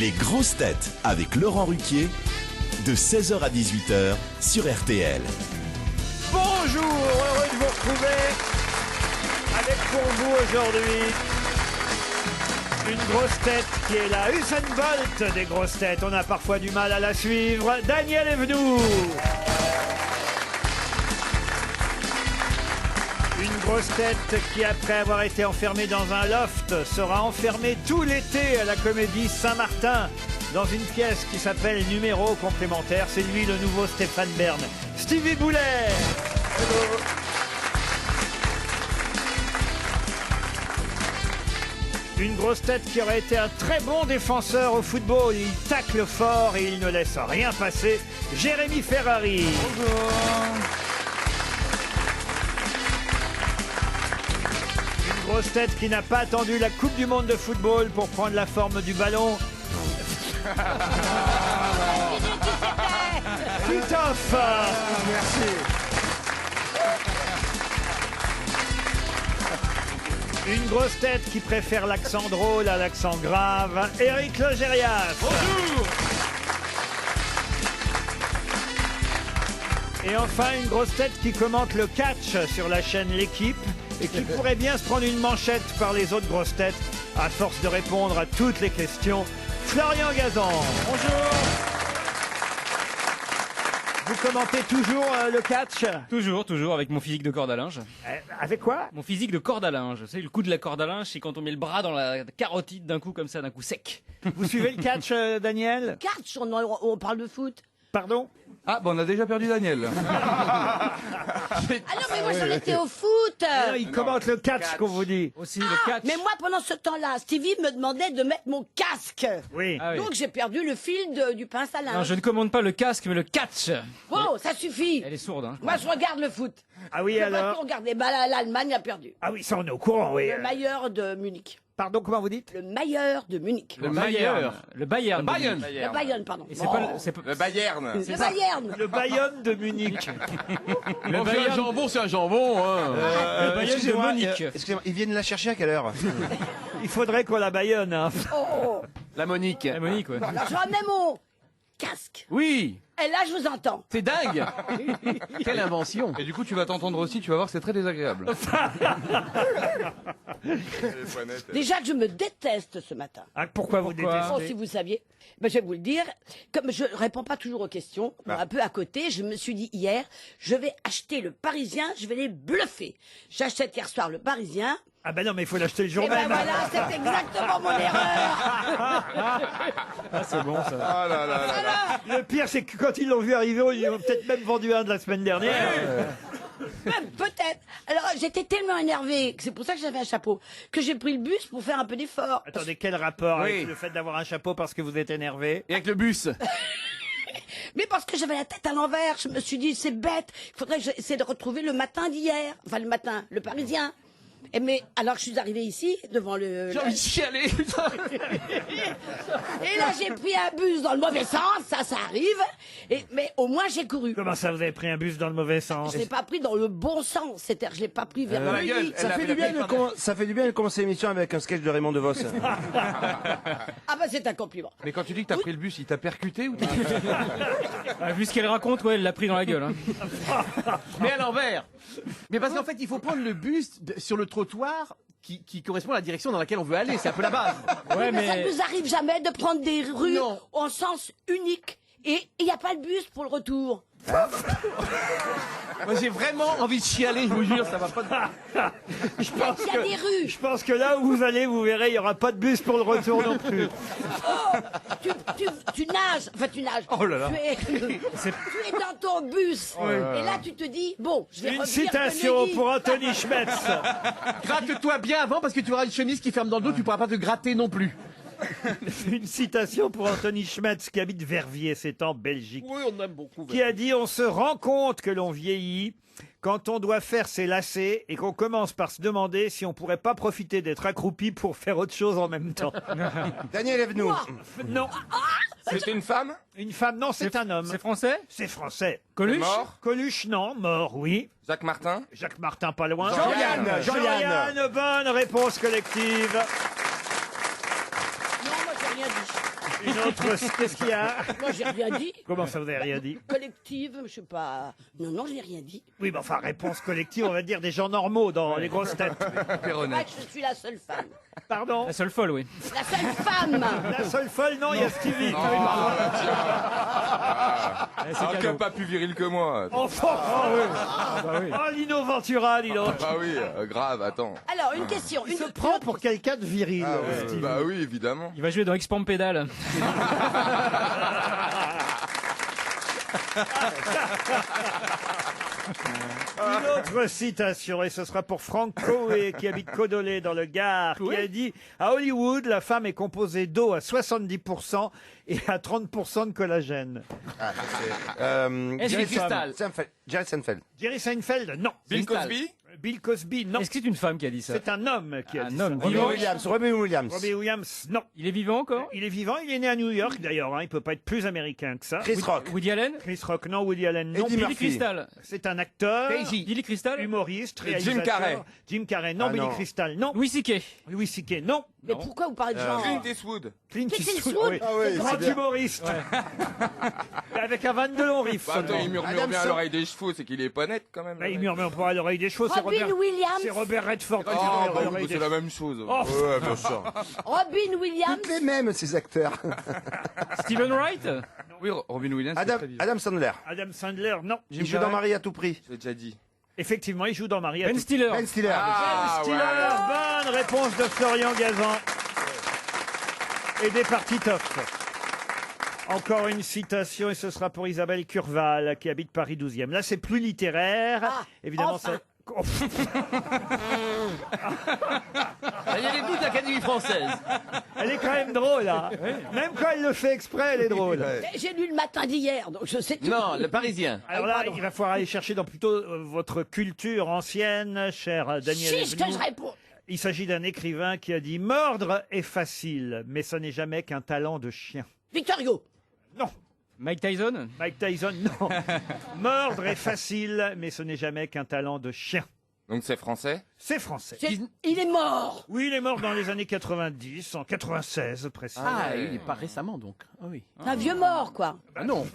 Les grosses têtes avec Laurent Ruquier, de 16h à 18h sur RTL. Bonjour, heureux de vous retrouver avec pour vous aujourd'hui une grosse tête qui est la Usain Bolt des grosses têtes. On a parfois du mal à la suivre. Daniel Evenou. Une grosse tête qui, après avoir été enfermée dans un loft, sera enfermée tout l'été à la Comédie Saint-Martin dans une pièce qui s'appelle Numéro complémentaire. C'est lui le nouveau Stéphane Bern. Stevie Boulet. Hello. Une grosse tête qui aurait été un très bon défenseur au football. Il tacle fort et il ne laisse rien passer. Jérémy Ferrari. Bonjour. Une grosse tête qui n'a pas attendu la Coupe du Monde de football pour prendre la forme du ballon. Titoff. Merci. Une grosse tête qui préfère l'accent drôle à l'accent grave. Éric Logérias. Bonjour. Et enfin, une grosse tête qui commente le catch sur la chaîne L'équipe et qui pourrait bien se prendre une manchette par les autres grosses têtes à force de répondre à toutes les questions. Florian Gazan. Bonjour. Vous commentez toujours le catch? Toujours, avec mon physique de corde à linge. Avec quoi? Mon physique de corde à linge. Vous savez, le coup de la corde à linge, c'est quand on met le bras dans la carotide d'un coup comme ça, d'un coup sec. Vous suivez le catch, Daniel? Catch, on parle de foot. Pardon? Ah, bon, on a déjà perdu Daniel. Ah non, mais moi j'en étais au foot. Non, il commente le catch qu'on vous dit. Aussi, le catch. Mais moi pendant ce temps-là, Stevie me demandait de mettre mon casque. Oui. Ah oui. Donc j'ai perdu le fil du pince à linge. Non, je ne commande pas le casque, mais le catch. Wow, ça suffit. Elle est sourde, hein. Moi je regarde le foot. Ah oui, Je vais pas alors? tout regarder. Bah, l'Allemagne a perdu. Ah oui, ça on est au courant, oui. Le Mailleur de Munich. Pardon, comment vous dites? Le Mailleur de Munich. Le Bayern. Le Bayern. Bayern. Le Bayern, pardon. Et c'est pas, c'est pas- Le Bayern. Le Bayern. Le Bayonne de Munich. le Un Bayern. jambon, c'est un jambon. Hein. Le Bayern de excusez-moi, Munich. Excusez-moi, ils viennent la chercher à quelle heure? Il faudrait qu'on la Bayonne. Hein. Oh, La Monique. La Monique, ouais. alors je remets mon casque. Oui, Et là je vous entends. c'est dingue. Quelle invention. Et du coup, tu vas t'entendre aussi, tu vas voir que c'est très désagréable. Déjà que je me déteste ce matin. Ah, pourquoi vous détestez? Oh, si vous saviez, ben, je vais vous le dire. Comme je réponds pas toujours aux questions, un peu à côté, je me suis dit hier, je vais acheter le Parisien, je vais les bluffer. J'achète hier soir le Parisien. Ah ben non, mais il faut l'acheter le jour Et ben même. voilà, c'est exactement mon erreur. Ah, c'est bon, ça. Le pire, c'est que quand ils l'ont vu arriver, ils ont peut-être même vendu un de la semaine dernière. Même peut-être. Alors j'étais tellement énervée, que c'est pour ça que j'avais un chapeau, que j'ai pris le bus pour faire un peu d'effort. Attendez, quel rapport avec Oui. le fait d'avoir un chapeau parce que vous êtes énervé? Et avec le bus. Mais parce que j'avais la tête à l'envers, je me suis dit c'est bête, il faudrait que j'essaie de retrouver le matin d'hier. Enfin le matin, le Parisien. Et mais alors que je suis arrivée ici, devant le... J'ai envie de chialer. Et là j'ai pris un bus dans le mauvais sens, ça arrive. Mais au moins j'ai couru. Comment ça, vous avez pris un bus dans le mauvais sens? Je l'ai pas pris dans le bon sens, c'est-à-dire je l'ai pas pris vers Dans la le gueule. lit. Elle a- elle a pris par- Ça fait du bien de commencer l'émission avec un sketch de Raymond DeVos. Ah bah c'est un compliment. Mais quand tu dis que t'as pris le bus, il t'a percuté ou Ah, vu ce qu'elle raconte, ouais, elle l'a pris dans la gueule. Hein. Mais à l'envers. Mais parce qu'en fait, il faut prendre le bus sur le trottoir qui correspond à la direction dans laquelle on veut aller. C'est un peu la base. Ouais, Mais ça mais. ne nous arrive jamais de prendre des rues Non. en sens unique. Et il n'y a pas de bus pour le retour. Moi, j'ai vraiment envie de chialer, je vous jure, ça va pas. Je pense Il y a des rues. Je pense que là où vous allez, vous verrez, il n'y aura pas de bus pour le retour non plus. Oh, tu nages. Enfin, tu nages. Oh là là. Tu es dans ton bus. Et là, tu te dis, bon, je vais Une revenir citation Kennedy. pour Anthony Schmetz. Gratte-toi bien avant parce que tu auras une chemise qui ferme dans le dos, tu pourras pas te gratter non plus. Une citation pour Anthony Schmetz qui habite Verviers, c'est en Belgique. Oui, on aime beaucoup. Qui a dit: on se rend compte que l'on vieillit quand on doit faire ses lacets et qu'on commence par se demander si on pourrait pas profiter d'être accroupi pour faire autre chose en même temps. Daniel Evenou. Non. C'était une femme? Une femme, non, c'est un homme. C'est français? C'est français. Coluche? Mort? Coluche, non. Mort, oui. Jacques Martin? Jacques Martin, pas loin. Jean-Yann. Jean-Yann, bonne réponse collective. Non, moi, j'ai rien dit. Une autre, qu'est-ce qu'il y a? Moi, j'ai rien dit. Comment ça, vous avez rien dit? Collective, je sais pas. Non, je n'ai rien dit. Oui, mais enfin, réponse collective, on va dire des gens normaux dans les grosses têtes. Moi, je suis la seule femme. Pardon? La seule folle, oui. La seule femme. La seule folle, non, il y a Stevie. Alors qu'il n'a pas plus viril que moi. Enfin, oh, Lino Ventura, dis donc. Bah oui, grave, attends. Alors, une question. Il se prend pour quelqu'un de viril, Stevie. Bah oui, évidemment. Il va jouer dans Expand Pédale. Une autre citation, et ce sera pour Franck Coé, qui habite Codolé dans le Gard, qui a dit « À Hollywood, la femme est composée d'eau à 70% et à 30% de collagène. Jerry Cristal. Jerry Seinfeld. » Jerry Seinfeld, non. Bill Cosby. Bill Cosby, non. Est-ce que c'est une femme qui a dit ça? C'est un homme qui a dit homme ça. vivant. Robin Williams. Robbie Williams, non. Il est vivant encore? Il est vivant, il est né à New York d'ailleurs, hein, il peut pas être plus américain que ça. Chris Rock. Woody Allen? Chris Rock, non. Woody Allen, non. Eddie Billy Murphy. Crystal? C'est un acteur, Billy Crystal? humoriste, Jim réalisateur. Carrey. Jim Carrey, non. Ah, Billy non. Crystal, non. Louis C.K. Louis C.K., non. Mais pourquoi vous parlez de genre Clint Eastwood. Clint Clint Eastwood, Eastwood. oui. Ah oui, Grand c'est bien. humoriste. Avec un 22 long riff. Bah, attends, seulement. il murmure Adam bien à Sandler. l'oreille des chevaux, c'est qu'il est pas net quand même. Bah, le il mec. murmure pas à l'oreille des chevaux, c'est Robin Robert. Williams. C'est Robert Redford qui Oh, murmure à bah oui, l'oreille bah, des c'est la chevaux. même chose. Oh. Ouais, bien sûr. Robin Williams. Toutes les mêmes, ces acteurs. Steven Wright? Oui, Robin Williams, c'est très vivant. Adam Sandler. Adam Sandler, non. Il joue dans Marie à tout prix. J'ai déjà dit. Effectivement, il joue dans Marie. à Ben tout- Stiller? Ben Stiller. Ah, Stiller, ouais. bonne réponse de Florian Gazan. Et des parties top. Encore une citation, et ce sera pour Isabelle Curval, qui habite Paris 12e. Là, c'est plus littéraire. Ah, Évidemment, enfin. ça... Il y a les doutes de l'Académie française. Elle est quand même drôle, hein. Même quand elle le fait exprès, elle est drôle. J'ai lu le matin d'hier, donc je sais tout. Non, le Parisien. Alors là, il va falloir aller chercher dans plutôt votre culture ancienne, cher Daniel Chiche que Evenou. je réponds. Il s'agit d'un écrivain qui a dit « Mordre est facile, mais ce n'est jamais qu'un talent de chien. Victor Hugo. » Non. Mike Tyson? Mike Tyson, non. Mordre est facile, mais ce n'est jamais qu'un talent de chien. Donc c'est français. C'est français. Il est mort. Oui, il est mort dans les années 90, en 96 précisément. Ah, il est pas récemment donc. Ah oui. Un vieux mort, quoi. Ah non.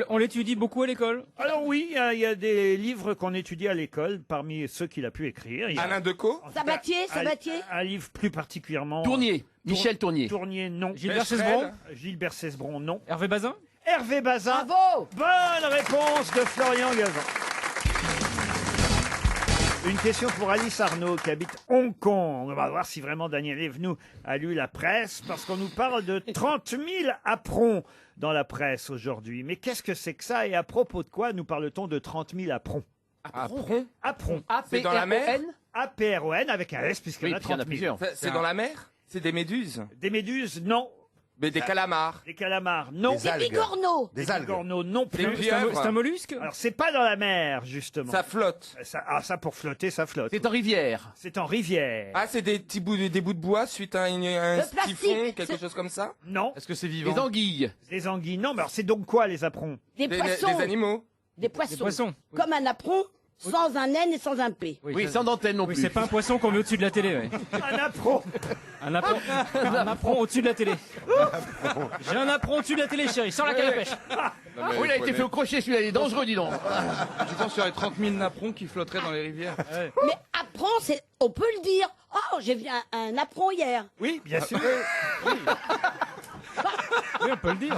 On l'étudie beaucoup à l'école? Alors oui, il y a des livres qu'on étudie à l'école, parmi ceux qu'il a pu écrire. Il y a Alain Decaux. Sabatier, Sabatier. un livre plus particulièrement... Tournier. Michel Tournier. Tournier, non. Gilbert Becherel. Cesbron? Gilbert Cesbron, non. Hervé Bazin? Hervé Bazin. Bravo. Bonne réponse de Florian Gazan. Une question pour Alice Arnaud qui habite Hong Kong. On va voir si vraiment Daniel Evenou a lu la presse parce qu'on nous parle de 30 000 aprons dans la presse aujourd'hui. Mais qu'est-ce que c'est que ça et à propos de quoi nous parle-t-on de 30 000 aprons? Apron. Aprons. C'est dans la mer. A-P-R-O-N avec un S puisqu'il Oui, y en a puis il y en 30 a 000. plusieurs. C'est dans la mer. C'est des méduses. Des méduses, non. Mais des calamars. Des calamars, non. Des algues. Bigorneau. Des algues. Bigorneaux, non Des plus. pieuvres. C'est un mollusque? Alors c'est pas dans la mer justement. Ça flotte. Ça pour flotter, ça flotte. C'est en rivière. C'est en rivière. Ah, c'est des petits bouts de bois suite à un Le siphon, plastique. quelque chose comme ça. Non. Est-ce que c'est Les vivant? anguilles. Des anguilles, non. Mais alors c'est donc quoi les aprons? Des poissons. Des animaux. Des poissons. Des poissons. Comme un apron, sans un N et sans un P. Oui, sans dentelle non Oui, plus. c'est pas un poisson qu'on met au-dessus de la télé, ouais. Un apron. Un apron au-dessus de la télé. J'ai un apron au-dessus de la télé, chérie, sans la canne à pêche. Oui, il a été fait au crochet, celui-là, il est dangereux, dis donc. Je pense qu'il y aurait 30 000 napperons qui flotteraient dans les rivières. Mais apron, on peut le dire. Oh, j'ai vu un apron hier. Oui, bien sûr. Oui, on peut le dire.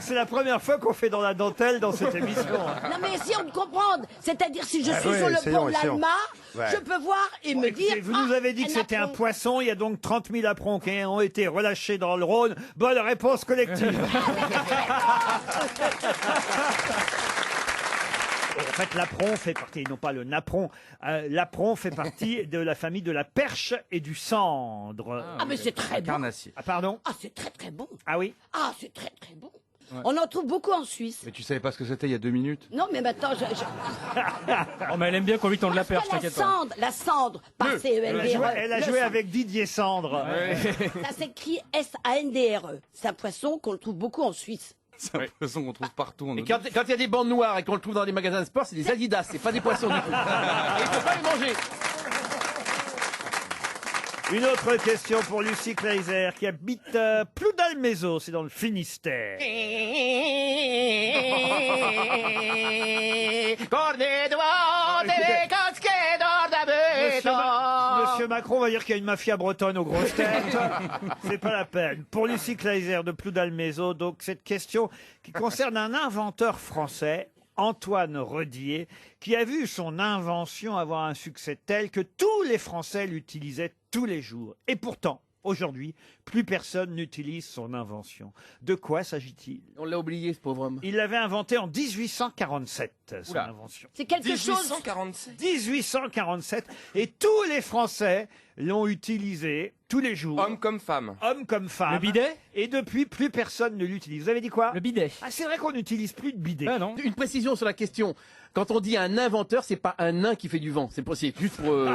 C'est la première fois qu'on fait dans la dentelle dans cette émission. Non mais essayons de comprendre. C'est-à-dire si je suis ouais, sur le essayons, pont de essayons. l'Alma, Ouais. je peux voir et me dire. Écoutez, vous nous avez dit que c'était un apron. poisson. Il y a donc 30 000 aprons qui ont été relâchés dans le Rhône. Bonne réponse collective. En fait, l'apron fait partie, non pas le napperon, l'apron fait partie de la famille de la perche et du cendre. Ah mais c'est très bon. Carnassier. Ah, pardon? Ah c'est très très bon. Ah oui? Ah c'est très très bon. On en trouve beaucoup en Suisse. Mais tu savais pas ce que c'était il y a 2 minutes? Non mais maintenant Oh, mais elle aime bien qu'on lui tende la parce perche, que t'inquiète pas. la cendre par C-E-N-D-R-E. Elle a joué avec Didier Cendre. Ça s'écrit S-A-N-D-R-E. C'est un poisson qu'on trouve beaucoup en Suisse. C'est un poisson qu'on trouve partout en Et quand il y a des bandes noires et qu'on le trouve dans les magasins de sport, c'est des Adidas, c'est pas des poissons du tout. Et il faut pas les manger. Une autre question pour Lucie Kleiser qui habite Ploudalmézeau, c'est dans le Finistère. Monsieur Macron va dire qu'il y a une mafia bretonne aux grosses têtes. C'est pas la peine. Pour Lucie Kleiser de Ploudalmézeau, donc cette question qui concerne un inventeur français, Antoine Redier, qui a vu son invention avoir un succès tel que tous les Français l'utilisaient tous les jours. Et pourtant, aujourd'hui, plus personne n'utilise son invention. De quoi s'agit-il? On l'a oublié, ce pauvre homme. Il l'avait inventé en 1847, son Oula. invention. C'est quelque chose. 1847. 1847. Et tous les Français l'ont utilisé tous les jours. Homme comme femme. Hommes comme femmes. Le bidet? Et depuis, plus personne ne l'utilise. Vous avez dit quoi? Le bidet. Ah, c'est vrai qu'on n'utilise plus de bidet. Ah non. Une précision sur la question. Quand on dit un inventeur, c'est pas un nain qui fait du vent. C'est juste pour.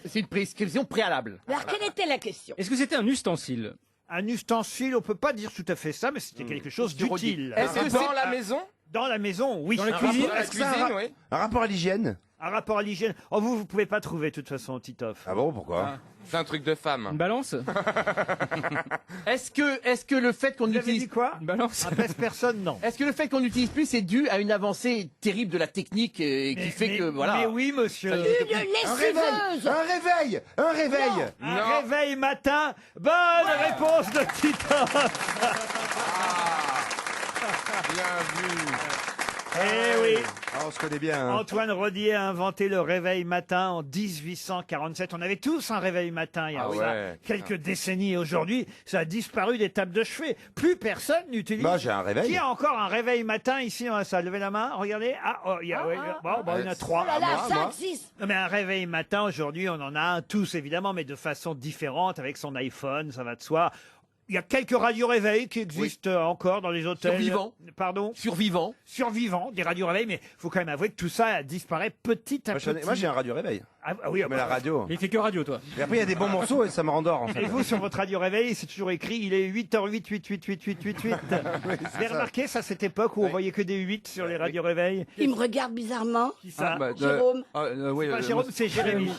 C'est une prescription préalable. Alors, quelle était la question? Est-ce que c'était un ustensile? Un ustensile, on peut pas dire tout à fait ça, mais c'était quelque chose d'utile. Est-ce que dans la maison? Dans la maison, oui. Dans la Dans cuisine? la cuisine, oui. Un rapport à l'hygiène? Un rapport à l'hygiène. Oh, vous pouvez pas trouver, de toute façon, Titoff. Ah bon, pourquoi? C'est un truc de femme. Une balance? Est-ce que le fait qu'on Vous avez dit utilise. quoi? Une balance? Un pèse-personne, non. Est-ce que le fait qu'on n'utilise plus, c'est dû à une avancée terrible de la technique qui fait que. Voilà. Mais oui, monsieur. Une Un réveil! lessiveuse. Un réveil! Un réveil! Un Non. réveil matin. Bonne réponse de Titoff. Bien vu. Eh oui. Ah, on se connaît bien. Hein. Antoine Redier a inventé le réveil matin en 1847. On avait tous un réveil matin il y a Ah ça ouais, quelques décennies. Aujourd'hui, ça a disparu des tables de chevet. Plus personne n'utilise. Bah, j'ai un réveil. Qui a encore un réveil matin ici dans la salle? Levez la main, regardez. Ah, oh, il y a, ouais, bon, il y en a trois. Oh là là, moi, 5, moi. 6. Non, mais un réveil matin, aujourd'hui, on en a un tous, évidemment, mais de façon différente, avec son iPhone, ça va de soi. Il y a quelques radios-réveils qui existent encore dans les hôtels. Survivants. Pardon? Survivant. Survivants, des radios-réveils, mais il faut quand même avouer que tout ça disparaît petit à petit. Moi, j'ai un radio-réveil. Ah, oui, Mais la radio. Il fait que radio, toi. Et après, il y a des bons morceaux et ça me rendort, en fait. Et vous, sur votre radio-réveil, c'est toujours écrit, il est 8h08, 8, 8, 8, 8, 8, 8. Vous avez remarqué, ça, cette époque où on voyait que des 8 sur les radio-réveils? Il me regarde bizarrement. Qui ça? Jérôme. Oui, Pas Jérôme, c'est Jérémy.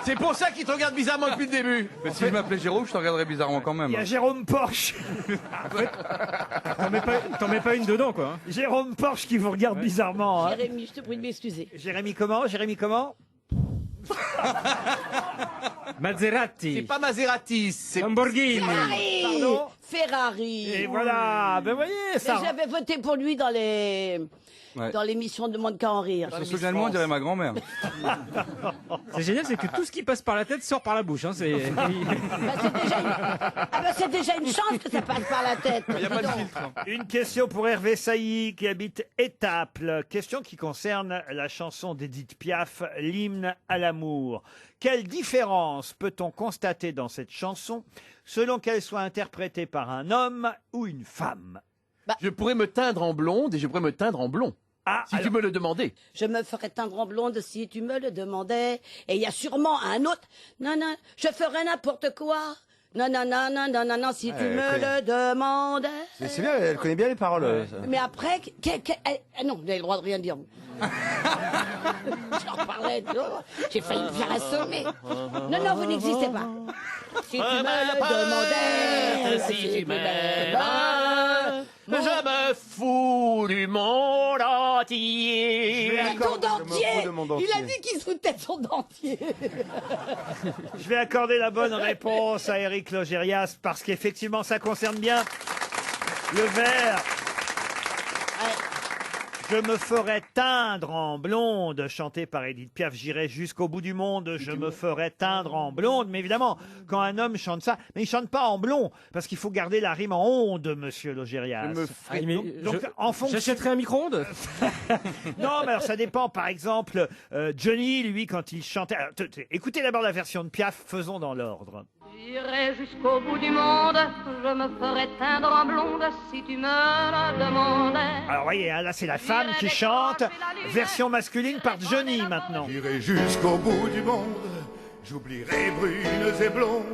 C'est pour ça qu'il te regarde bizarrement depuis le début. mais si je m'appelais Jérôme, je te regarderais bizarrement quand même. Il y a Jérôme Porsche. T'en mets pas une dedans, quoi. hein. Jérôme Porsche qui vous regarde bizarrement. Hein. Jérémy, je te prie de m'excuser. Jérémy comment? Jérémy comment? Maserati. C'est pas Maserati, c'est. Lamborghini. Ferrari. Pardon? Ferrari. Et voilà, ben voyez, Mais ça. j'avais voté pour lui dans les Ouais. dans l'émission Demande qu'à en rire. Je me souviens de moi, on dirait ma grand-mère. C'est génial, c'est que tout ce qui passe par la tête sort par la bouche. Hein. C'est... C'est déjà une chance que ça passe par la tête. Il n'y a pas de Dis donc. filtre. hein. Une question pour Hervé Sailly qui habite Étaples. Question qui concerne la chanson d'Édith Piaf, l'hymne à l'amour. Quelle différence peut-on constater dans cette chanson selon qu'elle soit interprétée par un homme ou une femme? Je pourrais me teindre en blonde et je pourrais me teindre en blond. Ah, Si tu alors, me le demandais. Je me ferais teindre en blonde si tu me le demandais. Et il y a sûrement un autre. Non, non, je ferais n'importe quoi. Non, non, non, non, non, non, non, si tu me le demandais. C'est bien, elle connaît bien les paroles. ça. Mais après, non, vous avez le droit de rien dire. J'en parlais, j'ai failli me faire assommer. Non, non, vous n'existez pas. Si tu me le demandais, si tu me le demandais. Je me fous du monde entier. Mais ton dentier, fous de mon il dentier. a dit qu'il se foutait de son dentier. je vais accorder la bonne réponse à Éric Logérias parce qu'effectivement, ça concerne bien le vers. Je me ferai teindre en blonde, chanté par Édith Piaf. J'irai jusqu'au bout du monde, je me ferai teindre en blonde. Mais évidemment, quand un homme chante ça, mais il chante pas en blond, parce qu'il faut garder la rime en onde, monsieur Logérias. Ah, mais Donc, en fonction... J'achèterais un micro-ondes. Non, mais alors ça dépend. Par exemple, Johnny, lui, quand il chantait... Alors, écoutez d'abord la version de Piaf, faisons dans l'ordre. J'irai jusqu'au bout du monde, je me ferai teindre en blonde si tu me le demandais. Alors, voyez, hein, là, c'est la femme qui chante, version masculine par Johnny, maintenant. J'irai jusqu'au bout du monde, J'oublierai brunes et blondes.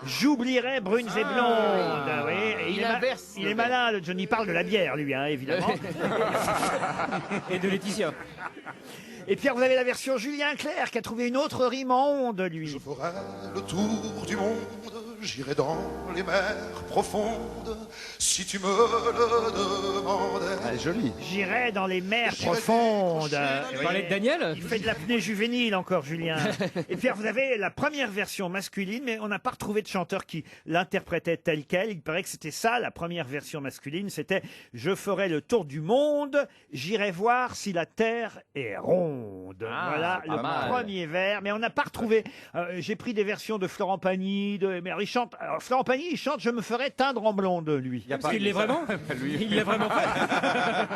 J'oublierai brunes et blondes. Oui, et il inverse il le est malin, le Johnny parle de la bière, lui, hein, évidemment. Et de Laetitia. Et Pierre, vous avez la version Julien Clerc qui a trouvé une autre rime en onde, lui. Je ferai le tour du monde, j'irai dans les mers profondes, si tu me le demandais. Elle est jolie. J'irai dans les mers profondes. Tu parlais de Daniel? Il fait de l'apnée juvénile encore, Julien. Et Pierre, vous avez la première version masculine, mais on n'a pas retrouvé de chanteur qui l'interprétait tel quel. Il paraît que c'était ça, la première version masculine. C'était « Je ferai le tour du monde, j'irai voir si la terre est ronde ». Voilà le premier vers, mais on n'a pas retrouvé. J'ai pris des versions de Florent Pagny, mais alors, il chante. Alors, Florent Pagny, il chante « Je me ferai teindre en blonde », lui. Parce qu'il l'est vraiment. Il l'a vraiment fait.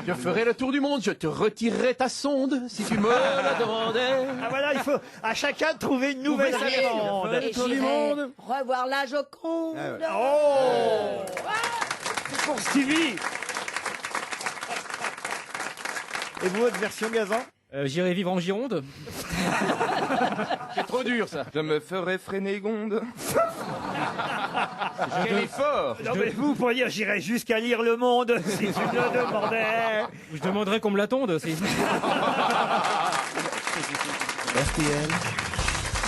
Je ferai le tour du monde, je te retirerai ta sonde si tu me la demandais. Ah voilà, il faut à chacun de trouver une nouvelle allemande. Et j'irai revoir la Joconde. Oh, c'est pour Stevie. Et vous, votre version Gazan? J'irai vivre en Gironde. C'est trop dur ça. Je me ferai Frénégonde. Quel effort. Non mais vous pourriez dire j'irai jusqu'à lire Le Monde si tu me le demandais. Je demanderais qu'on me la tonde aussi. RTL,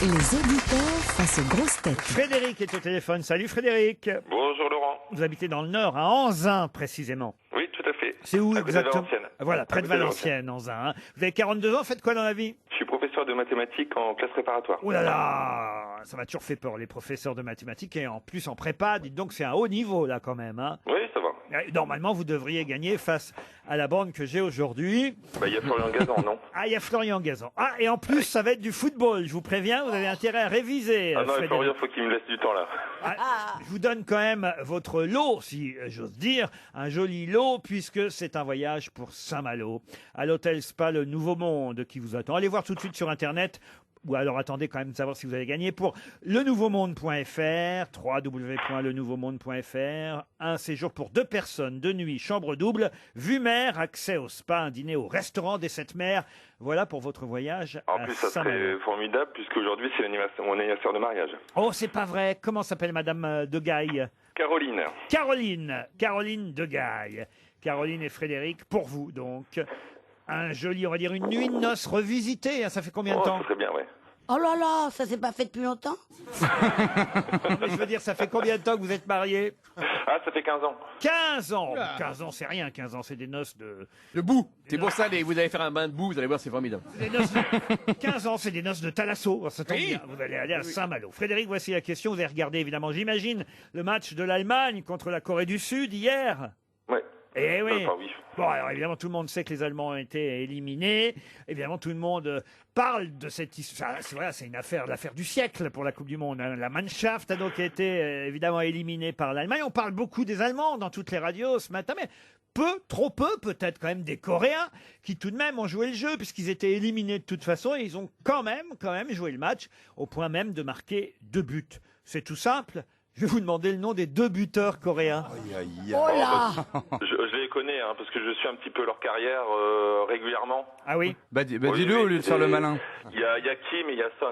Les auditeurs face aux grosses têtes. Frédéric est au téléphone. Salut Frédéric. Bonjour Laurent. Vous habitez dans le Nord, à Anzin précisément. Oui, tout à fait. C'est où À côté de exactement? Valenciennes. Voilà, près À de côté de Valenciennes, Anzin. Hein. Vous avez 42 ans, faites quoi dans la vie? Je suis professeur de mathématiques en classe préparatoire. Oh là là, ça m'a toujours fait peur, les professeurs de mathématiques, et en plus en prépa, dites donc c'est un haut niveau là quand même. Hein. Oui, ça va. Normalement, vous devriez gagner face à la bande que j'ai aujourd'hui. Bah, il y a Florian Gazan, non? Ah, il y a Florian Gazan. Ah, et en plus, ça va être du football, je vous préviens, vous avez intérêt à réviser. Ah non, Frédéric. Florian, faut qu'il me laisse du temps là. Je vous donne quand même votre lot, si j'ose dire, un joli lot, puisque c'est un voyage pour Saint-Malo, à l'hôtel Spa Le Nouveau Monde qui vous attend. Allez voir tout de suite sur Internet, ou alors attendez quand même de savoir si vous allez gagner pour lenouveaumonde.fr, www.lenouveaumonde.fr, un séjour pour 2 personnes, 2 nuits, chambre double, vue mer, accès au spa, un dîner au restaurant des 7 mers. Voilà pour votre voyage En à plus, ça Saint-Malo. serait formidable puisque aujourd'hui c'est mon anniversaire de mariage. Oh, c'est pas vrai. Comment s'appelle Madame de Gaille? Caroline. Caroline de Gaille. Caroline et Frédéric, pour vous donc. Un joli, on va dire, une nuit de noces revisitée. Hein, ça fait combien de temps? Ça serait bien, ouais. Oh là là, ça s'est pas fait depuis longtemps? Non, mais je veux dire, ça fait combien de temps que vous êtes mariés? Ah, ça fait 15 ans. 15 ans. 15 ans, c'est rien. 15 ans, c'est des noces de... Le bout. C'est pour ça, vous allez faire un bain de boue, vous allez voir, c'est formidable. 15 ans, c'est des noces de Thalasso. Ça tombe bien. Vous allez aller à Saint-Malo. Frédéric, voici la question. Vous avez regardé, évidemment, j'imagine, le match de l'Allemagne contre la Corée du Sud hier. Ouais. Eh oui. Enfin, oui. Bon, alors évidemment, tout le monde sait que les Allemands ont été éliminés. Évidemment, tout le monde parle de cette histoire. C'est l'affaire du siècle pour la Coupe du Monde. Hein. La Mannschaft a donc été évidemment éliminée par l'Allemagne. On parle beaucoup des Allemands dans toutes les radios ce matin, mais trop peu peut-être quand même des Coréens qui tout de même ont joué le jeu puisqu'ils étaient éliminés de toute façon et ils ont quand même joué le match au point même de marquer 2 buts. C'est tout simple. Je vais vous demander le nom des 2 buteurs coréens. Oh là! Je les connais, hein, parce que je suis un petit peu leur carrière régulièrement. Ah oui? Dis-le au lieu de faire le malin. Il y a Kim et il y a Son.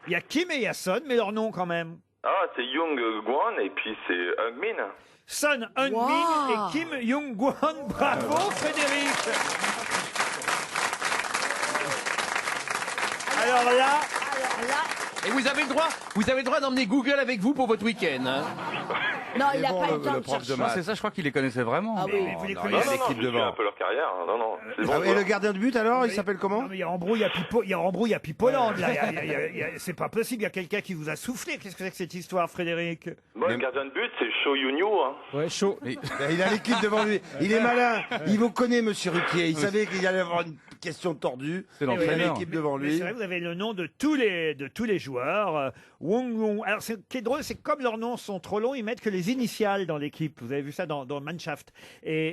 Il y a Kim et il y a Son, mais leur nom quand même. Ah, c'est Young Gwon et puis c'est Heung-min. Son Heung-min et Kim Young-gwon. Bravo Frédéric. Alors là... Et vous avez le droit d'emmener Google avec vous pour votre week-end. Hein. Non, il n'a pas le temps de chercher. C'est ça, je crois qu'il les connaissait vraiment. Ah oui. Mais vous les Non, connaissez. je suis un peu leur carrière. Hein. Non, c'est bon. Et le gardien de but alors, il s'appelle comment? Non, mais il y a embrouille à Pipoland. Là. C'est pas possible, il y a quelqu'un qui vous a soufflé. Qu'est-ce que c'est que cette histoire, Frédéric? Moi, le gardien de but, c'est Cho Yun-Yu. Hein. Ouais, chaud. Il a l'équipe devant lui. Il est malin. Il vous connaît, monsieur Ruquier. Il savait qu'il allait avoir une question tordue. C'est l'entraîneur. l'équipe devant Mais lui. c'est vrai, vous avez le nom de tous les joueurs. Wong Wong. Alors, ce qui est drôle, c'est que comme leurs noms sont trop longs, ils mettent que les initiales dans l'équipe. Vous avez vu ça dans Mannschaft. Et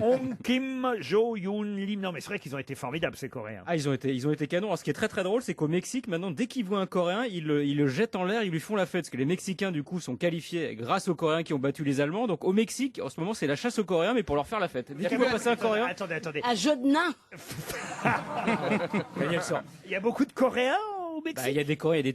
Hong Kim Jo Yoon Lim. Non, mais c'est vrai qu'ils ont été formidables, ces Coréens. Ah, ils ont été canons. Alors, ce qui est très très drôle, c'est qu'au Mexique, maintenant, dès qu'ils voient un Coréen, ils le jettent en l'air, ils lui font la fête. Parce que les Mexicains, du coup, sont qualifiés grâce aux Coréens qui ont battu les Allemands. Donc, au Mexique, en ce moment, c'est la chasse aux Coréens, mais pour leur faire la fête. Dès qu'ils voient passer un Coréen, Attendez. Un jeu de nains. Daniel sort. Il y a beaucoup de Coréens au Mexique? Bah, il y a des Coréens, il y a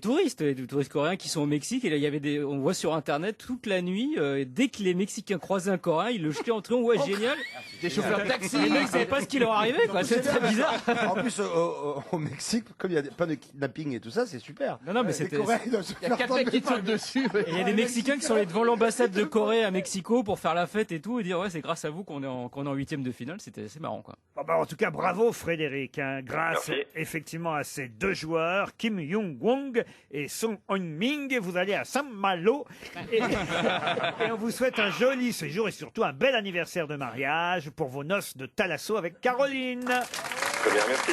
des touristes coréens qui sont au Mexique et là il y avait on voit sur internet toute la nuit, dès que les Mexicains croisaient un Coréen, ils le jetaient en triomphe, ouais génial. Des chauffeurs de taxi. Les mecs savaient pas ce qui leur arrivait quoi, c'est très bizarre. En plus, au Mexique, comme il y a pas de kidnapping et tout ça, c'est super. Non mais Les c'était. Coréens, ils doivent se Il y a faire 4 mecs qui tendre sautent dessus. Et il y a des Mexicains qui sont allés devant l'ambassade de Corée à Mexico pour faire la fête et tout et dire ouais c'est grâce à vous qu'on est en 8e de finale, c'est marrant quoi. Bon, bah, en tout cas, bravo Frédéric, hein, grâce Merci. effectivement à ces deux joueurs, Kim Young-wong et Song Eun-ming, vous allez à Saint-Malo et on vous souhaite un joli séjour et surtout un bel anniversaire de mariage pour vos noces de Thalasso avec Caroline. Très bien, merci.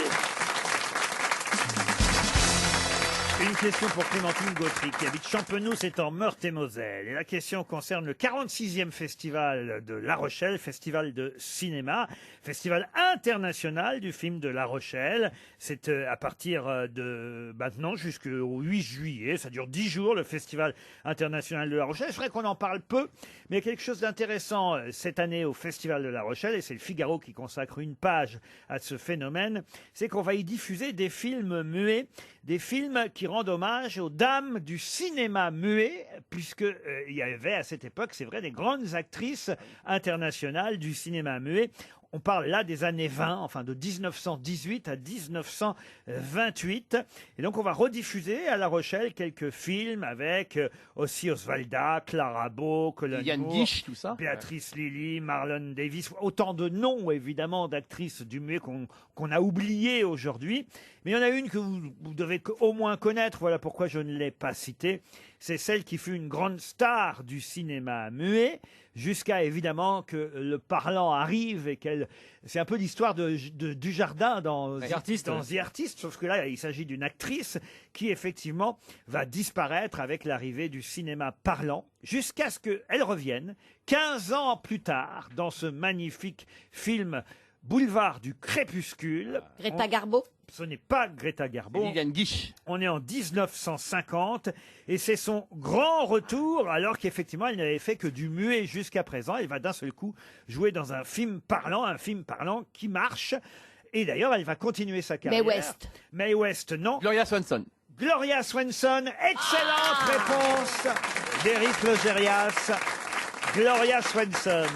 Une question pour Clémentine Gautry qui habite Champenoux, c'est en Meurthe-et-Moselle. Et la question concerne le 46e festival de La Rochelle, festival de cinéma, festival international du film de La Rochelle. C'est à partir de maintenant jusqu'au 8 juillet. Ça dure 10 jours, le festival international de La Rochelle. C'est vrai qu'on en parle peu, mais il y a quelque chose d'intéressant cette année au festival de La Rochelle, et c'est le Figaro qui consacre une page à ce phénomène, c'est qu'on va y diffuser des films muets, des films qui rendent hommage aux dames du cinéma muet, puisque il y avait à cette époque, c'est vrai, des grandes actrices internationales du cinéma muet. On parle là des années 20, enfin de 1918 à 1928. Et donc on va rediffuser à La Rochelle quelques films avec aussi Osvalda, Clara Bow, Colin Yann Moore, Guiche, tout ça. Béatrice Lilly, Marlon Davis, autant de noms évidemment d'actrices du muet qu'on a oubliés aujourd'hui. Mais il y en a une que vous devez au moins connaître, voilà pourquoi je ne l'ai pas citée. C'est celle qui fut une grande star du cinéma muet, jusqu'à évidemment que le parlant arrive et qu'elle... C'est un peu l'histoire du jardin dans The Artist, sauf que là, il s'agit d'une actrice qui effectivement va disparaître avec l'arrivée du cinéma parlant, jusqu'à ce qu'elle revienne 15 ans plus tard dans ce magnifique film Boulevard du Crépuscule. Greta Garbo. Ce n'est pas Greta Garbo. Yann Guiche. On est en 1950 et c'est son grand retour, alors qu'effectivement elle n'avait fait que du muet jusqu'à présent. Elle va d'un seul coup jouer dans un film parlant qui marche. Et d'ailleurs, elle va continuer sa carrière. Mae West, non. Gloria Swanson. Gloria Swanson, excellente réponse d'Éric Logérias. Gloria Swanson.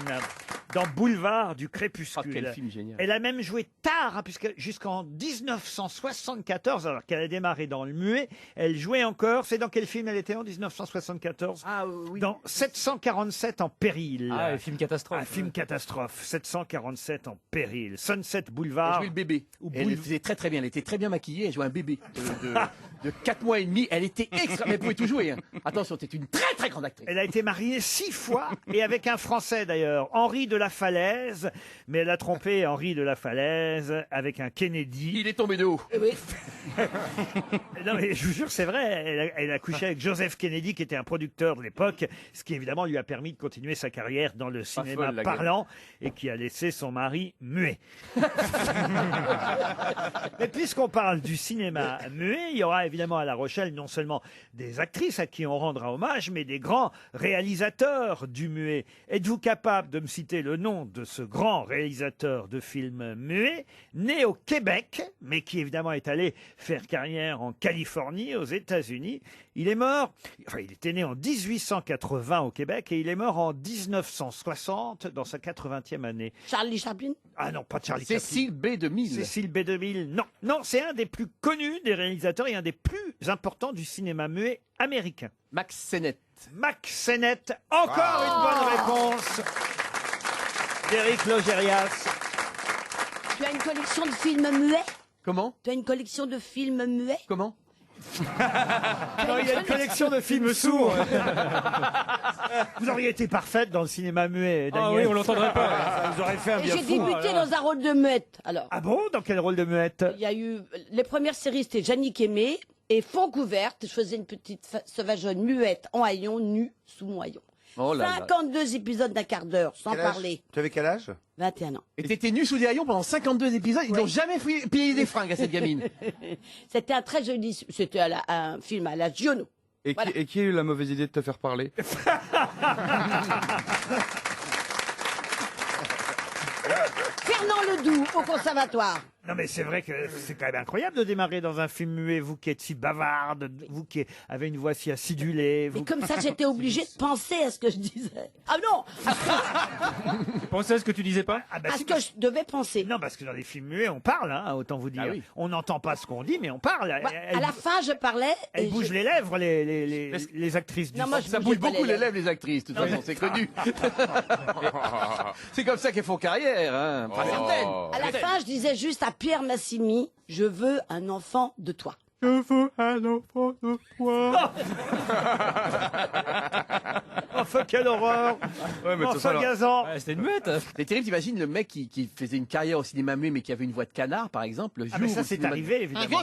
Dans Boulevard du Crépuscule. Quel film génial. Elle a même joué tard, hein, puisque jusqu'en 1974, alors qu'elle a démarré dans le muet, elle jouait encore. C'est dans quel film elle était en 1974? Ah oui. Dans 747 en péril. Ah, film catastrophe. Un film catastrophe. 747 en péril. Sunset Boulevard. Elle jouait le bébé. Elle le faisait très très bien. Elle était très bien maquillée. Elle jouait un bébé de 4 mois et demi. Elle était extra. Mais elle pouvait tout jouer. Hein. Attention, c'était une très très grande actrice. Elle a été mariée 6 fois et avec un Français d'ailleurs, Henri de la Falaise, mais elle a trompé Henri de la Falaise avec un Kennedy. Il est tombé de haut. Oui. Non mais je vous jure, c'est vrai, elle a couché avec Joseph Kennedy qui était un producteur de l'époque, ce qui évidemment lui a permis de continuer sa carrière dans le cinéma folle, la parlant et qui a laissé son mari muet. Mais puisqu'on parle du cinéma muet, il y aura évidemment à La Rochelle non seulement des actrices à qui on rendra hommage, mais des grands réalisateurs du muet. Êtes-vous capable de me citer le nom de ce grand réalisateur de films muets, né au Québec, mais qui évidemment est allé faire carrière en Californie, aux États-Unis? Il est mort, enfin il était né en 1880 au Québec et il est mort en 1960 dans sa 80e année. Charlie Chaplin. Ah non, pas Charlie Chaplin. Cécile B2000. Cécile B2000, non. Non, c'est un des plus connus des réalisateurs et un des plus importants du cinéma muet américain. Max Sennett. Max Sennett, encore une bonne réponse d'Éric Logérias. Tu as une collection de films muets? Comment? Tu as une collection de films muets? Comment? Non, il y a une collection de films sourds. Vous auriez été parfaite dans le cinéma muet, Daniel. Ah oui, on l'entendrait pas. Ça nous aurait fait un Et bien j'ai fou. débuté dans un rôle de muette. Alors, Ah bon? Dans quel rôle de muette? il y a eu les premières séries, c'était Jannick Aimé et Fond couverte. Je faisais une petite sauvageonne muette en haillons, nue sous mon haillon. Oh là là. 52 épisodes d'un quart d'heure, sans Quel âge parler. Tu avais quel âge? 21 ans. Et t'étais nu sous des haillons pendant 52 épisodes. Ils n'ont jamais payé des fringues à cette gamine. C'était un très joli, c'était un film à la Giono. Et, Voilà. qui a eu la mauvaise idée de te faire parler? Fernand Ledoux au conservatoire. Non mais c'est vrai que c'est quand même incroyable de démarrer dans un film muet, vous qui êtes si bavarde, vous qui avez une voix si acidulée. Vous... Et comme ça, j'étais obligée de penser à ce que je disais. Ah non, Pensez à ce que tu disais pas. Ah bah à si, ce que je devais penser. Non, parce que dans les films muets, on parle, hein, autant vous dire. Ah oui. On n'entend pas ce qu'on dit, mais on parle. Bah, à la fin, je parlais. Elles et bougent je- les lèvres, les actrices du Non, moi, je Ça bougeais bouge pas beaucoup les lèvres. lèvres, les actrices, de toute façon, c'est connu. C'est comme ça qu'elles font carrière, hein. Enfin, certaines. À la fin, je disais juste à Pierre Massimi, je veux un enfant de toi. Je veux un enfant de toi. Enfin, quelle horreur. Ouais, mais de toute façon, Enfin, alors- Gazan. Ouais, c'était une muette. C'est terrible, t'imagines le mec qui faisait une carrière au cinéma muet mais qui avait une voix de canard, par exemple. Le Ah mais jour ça où c'est le cinéma- arrivé évidemment.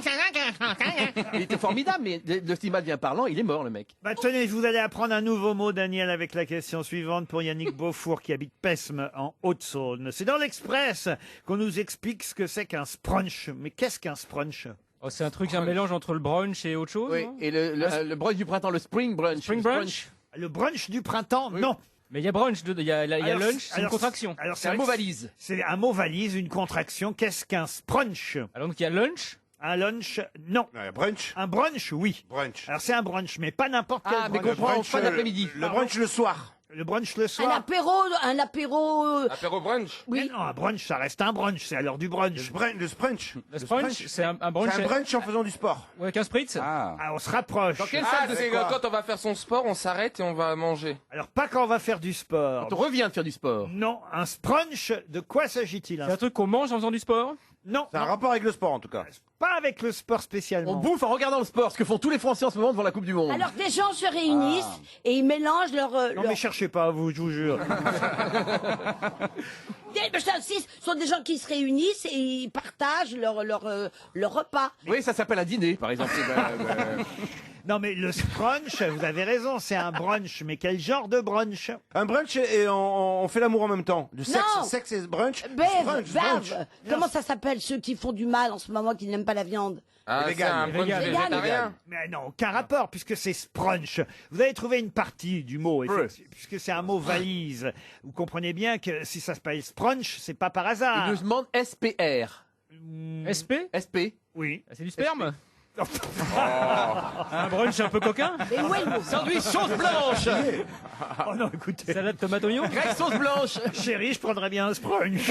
Il était formidable, mais le cinéma devient parlant, il est mort, le mec. Bah tenez, vous allez apprendre un nouveau mot, Daniel, avec la question suivante pour Yannick Beaufour qui habite Pesme en Haute-Saône. C'est dans l'Express qu'on nous explique ce que c'est qu'un sprunch. Mais qu'est-ce qu'un sprunch? Oh, c'est un truc, un mélange entre le brunch et autre chose. Oui, non et le brunch du printemps, le spring brunch. Spring Le brunch. Le brunch du printemps? Non. Mais il y a brunch, il y a Alors, lunch, c'est une alors, contraction. Alors C'est un vrai mot que valise. C'est un mot valise, une contraction. Qu'est-ce qu'un sprunch? Alors donc il y a lunch. Un lunch? Non. Brunch. Un brunch, oui. Brunch. Alors c'est un brunch, mais pas n'importe quel Ah, mais brunch. comprends, fin d'après-midi. Le brunch le soir. Le brunch le Un soir. apéro, un apéro. Apéro brunch. Mais Oui. non, un brunch, ça reste un brunch. C'est à l'heure du brunch. Le sprunch. Le brunch, c'est un brunch. C'est un brunch en faisant du sport. Ouais, avec un spritz. Ah. Ah, on se rapproche. Dans quelle Ah, salle de c'est quoi quand on va faire son sport, on s'arrête et on va manger. Alors pas quand on va faire du sport. On revient de faire du sport. Non, un sprunch, de quoi s'agit-il? C'est un truc qu'on mange en faisant du sport. Non, C'est un rapport avec le sport en tout cas. pas avec le sport spécialement. On bouffe en regardant le sport, ce que font tous les Français en ce moment devant la Coupe du Monde. Alors des gens se réunissent et ils mélangent leur. Non mais cherchez pas, vous, je vous jure. Mais j'insiste, ce sont des gens qui se réunissent et ils partagent leur repas. Oui, ça s'appelle un dîner, par exemple. Non mais le brunch, vous avez raison, c'est un brunch. Mais quel genre de brunch? Un brunch et on fait l'amour en même temps. Du sexe, Non. sexe et brunch. Bève, Brunch, bave. brunch. Comment ça s'appelle ceux qui font du mal en ce moment, qui n'aiment pas la viande? Ah, Les c'est véganes. un Les brunch véganes. végétarien. Mais non, aucun rapport, puisque c'est sprunch. Vous avez trouvé une partie du mot, effectivement, puisque c'est un mot valise. Vous comprenez bien que si ça s'appelle sprunch, c'est pas par hasard. Il nous demande SPR. SP. SP. Oui. Ah, c'est du sperme. Un brunch un peu coquin. Mais où est le mot? Sandwich sauce blanche. Oh non, écoutez. Salade tomate oignon. Grec sauce blanche. Chérie, je prendrais bien un sprunch.